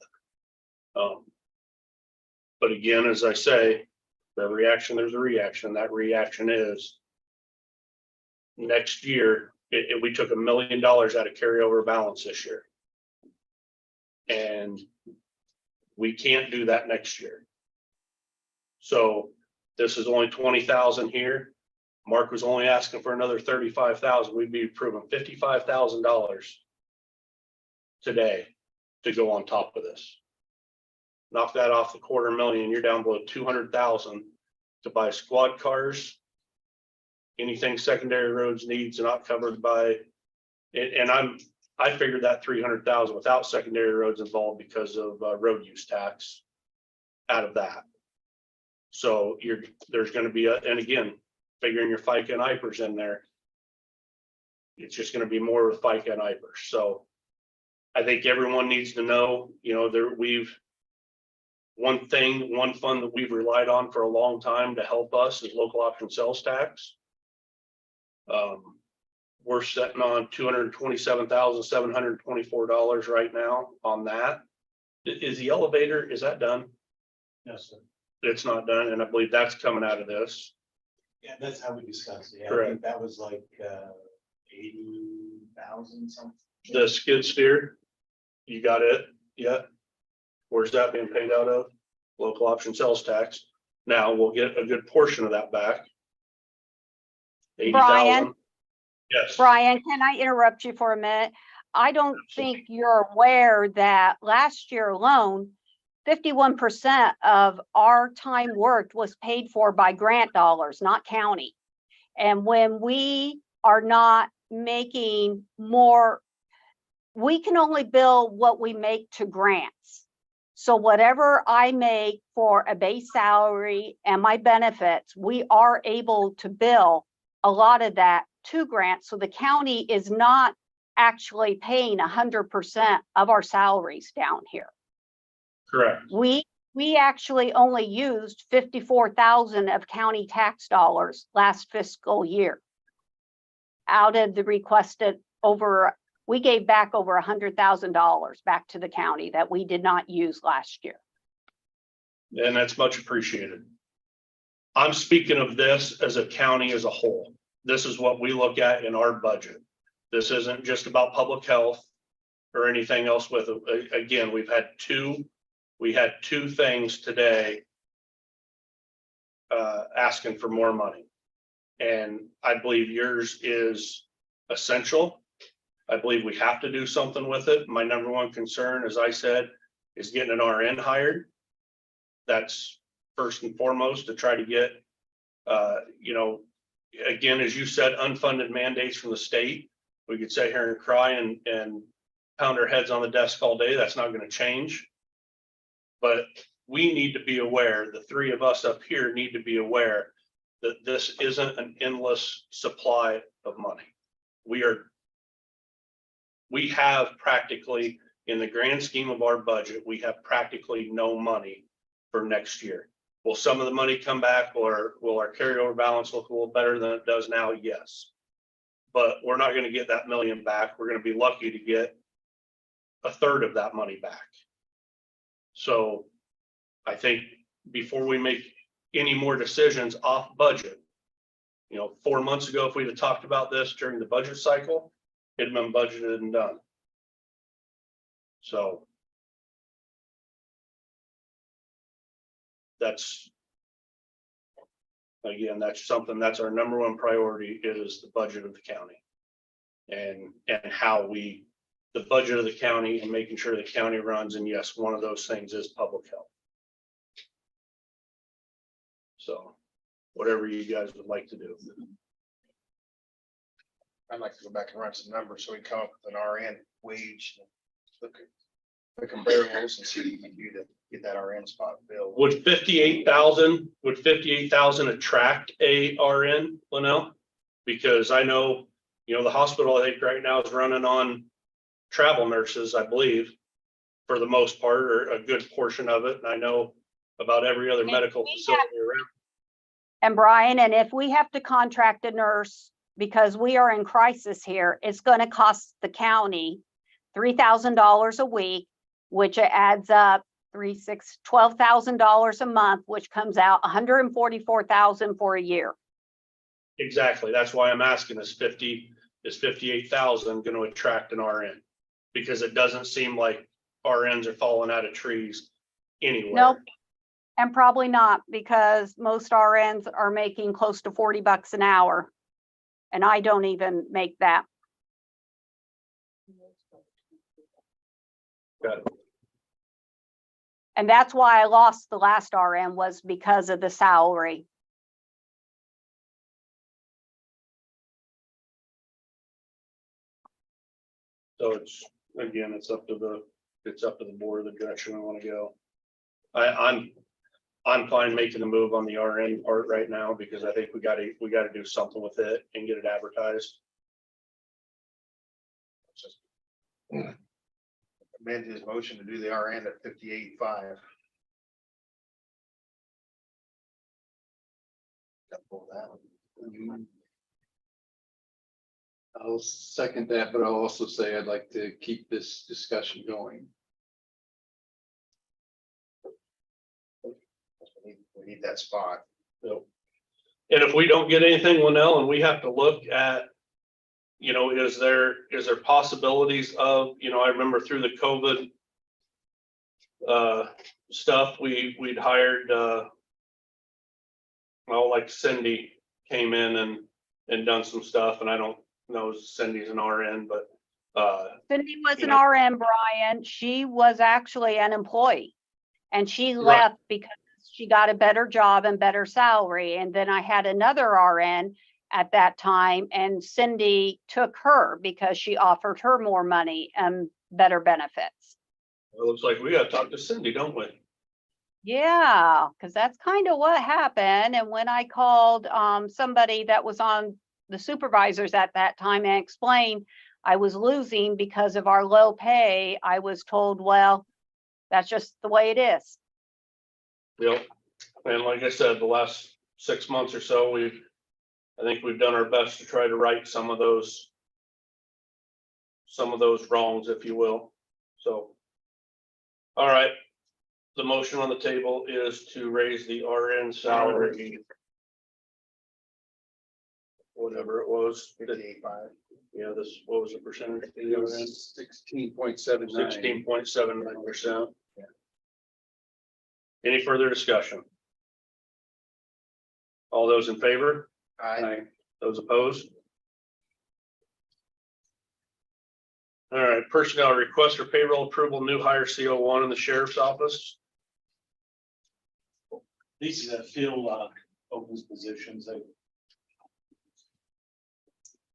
But again, as I say, the reaction, there's a reaction. That reaction is next year, we took $1 million out of carryover balance this year. And we can't do that next year. So this is only 20,000 here. Mark was only asking for another 35,000. We'd be approving $55,000 today to go on top of this. Knock that off the $250,000, you're down below 200,000 to buy squad cars. Anything secondary roads needs are not covered by, and I figured that 300,000 without secondary roads involved because of road use tax out of that. So there's going to be and again, figuring your FICA and IPERS in there, it's just going to be more with FICA and IPERS. So I think everyone needs to know, one fund that we've relied on for a long time to help us is local option sales tax. We're sitting on $227,724 right now on that. Is the elevator, is that done? Yes, sir. It's not done, and I believe that's coming out of this. Yeah, that's how we discussed it. Yeah, I Correct. think that was like 80,000 something. The skid steer, you got it? Yeah. Where's that being paid out of? Local option sales tax. Now we'll get a good portion of that back. 80,000. Yes. Brian, can I interrupt you for a minute? I don't think you're aware that last year alone, 51% of our time worked was paid for by grant dollars, not county. And when we are not making more, we can only bill what we make to grants. So whatever I make for a base salary and my benefits, we are able to bill a lot of that to grants. So the county is not actually paying 100% of our salaries down here. Correct. We actually only used 54,000 of county tax dollars last fiscal year. Out of the requested we gave back over $100,000 back to the county that we did not use last year. And that's much appreciated. I'm speaking of this as a county as a whole. This is what we look at in our budget. This isn't just about public health or anything else with it. Again, we had two things today asking for more money. And I believe yours is essential. I believe we have to do something with it. My number one concern, as I said, is getting an RN hired. That's first and foremost to try to get, again, as you said, unfunded mandates from the state. We could sit here and cry and pound our heads on the desk all day. That's not going to change. But we need to be aware, the three of us up here need to be aware that this isn't an endless supply of money. We have practically, in the grand scheme of our budget, we have practically no money for next year. Will some of the money come back, or will our carryover balance look a little better than it does now? Yes. But we're not gonna get that million back. We're gonna be lucky to get a third of that money back. So I think before we make any more decisions off budget, 4 months ago, if we'd have talked about this during the budget cycle, it'd been budgeted and done. So that's, again, that's something, that's our number one priority, is the budget of the county. And how the budget of the county and making sure the county runs, and yes, one of those things is public health. So whatever you guys would like to do. I'd like to go back and run some numbers so we come up with an RN wage. Look at the comparables and see what you can do to get that RN spot filled. Would 58,000 attract a RN, Linnell? Because I know, the hospital, I think right now is running on travel nurses, I believe, for the most part, or a good portion of it. And I know about every other medical facility around. And Brian, and if we have to contract a nurse, because we are in crisis here, it's gonna cost the county $3,000 a week, which adds up $12,000 a month, which comes out $144,000 for a year. Exactly. That's why I'm asking, is 58,000 going to attract an RN? Because it doesn't seem like RNs are falling out of trees anywhere. Nope. And probably not, because most RNs are making close to $40 an hour. And I don't even make that. Got it. And that's why I lost the last RN, was because of the salary. So it's, again, it's up to the board, the direction I want to go. I'm fine making the move on the RN part right now, because I think we gotta do something with it and get it advertised. Amend his motion to do the RN at 58.5. I'll second that, but I'll also say I'd like to keep this discussion going. We need that spot. So, and if we don't get anything, Linnell, and we have to look at, is there possibilities of, I remember through the COVID stuff, we'd hired, like Cindy came in and done some stuff, and I don't know if Cindy's an RN, but Cindy was an RN, Brian. She was actually an employee, and she left because she got a better job and better salary. And then I had another RN at that time, and Cindy took her because she offered her more money and better benefits. it looks like we gotta talk to Cindy, don't we? Yeah, because that's kind of what happened. And when I called somebody that was on the supervisors at that time and explained I was losing because of our low pay, I was told, well, that's just the way it is. Yep. And like I said, the last 6 months or so, I think we've done our best to try to right some of those wrongs, if you will. So, all right. The motion on the table is to raise the RN salary. Whatever it was. 58.5. Yeah, what was the percentage? It was 16.79. 16.79%. Any further discussion? All those in favor? Aye. Those opposed? All right, personnel request for payroll approval, new hire CO1 in the sheriff's office. These fill open positions.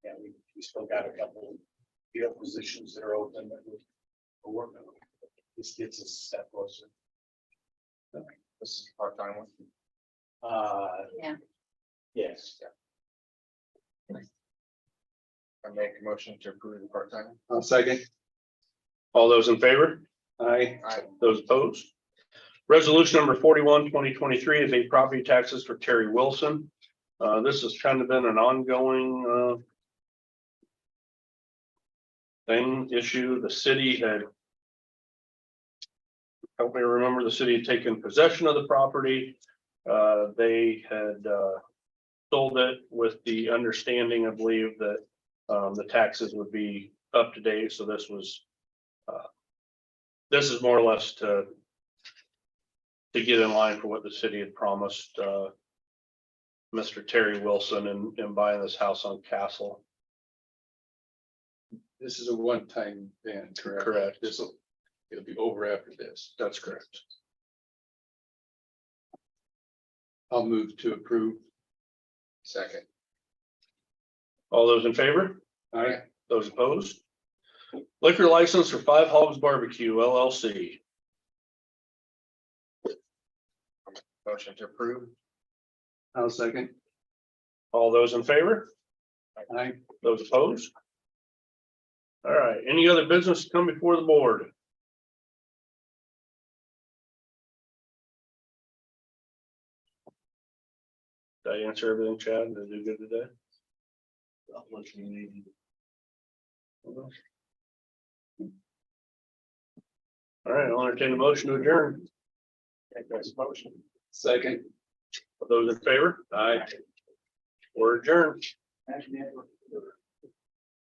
Yeah, we still got a couple of field positions that are open that we're working on. This gets us a step closer. This is part-time one. Yeah. Yes. I make a motion to approve the part-time. I'll second. All those in favor? Aye. Those opposed? Resolution number 41, 2023 is a property taxes for Terry Wilson. This has kind of been an ongoing issue. The city had, help me remember, the city had taken possession of the property. They had sold it with the understanding, I believe, that the taxes would be up to date. So this is more or less to get in line for what the city had promised Mr. Terry Wilson in buying this house on Castle. This is a one-time ban, correct? Correct. It'll be over after this. That's correct. I'll move to approve. Second. All those in favor? Aye. Those opposed? Liquor license for Five Hogs Barbecue LLC. Motion to approve. I'll second. All those in favor? Aye. Those opposed? All right, any other business to come before the board? Did I answer everything, Chad? Did I do good today? All right, I'll entertain a motion to adjourn. Motion. Second. Those in favor? Aye. We're adjourned. Actually,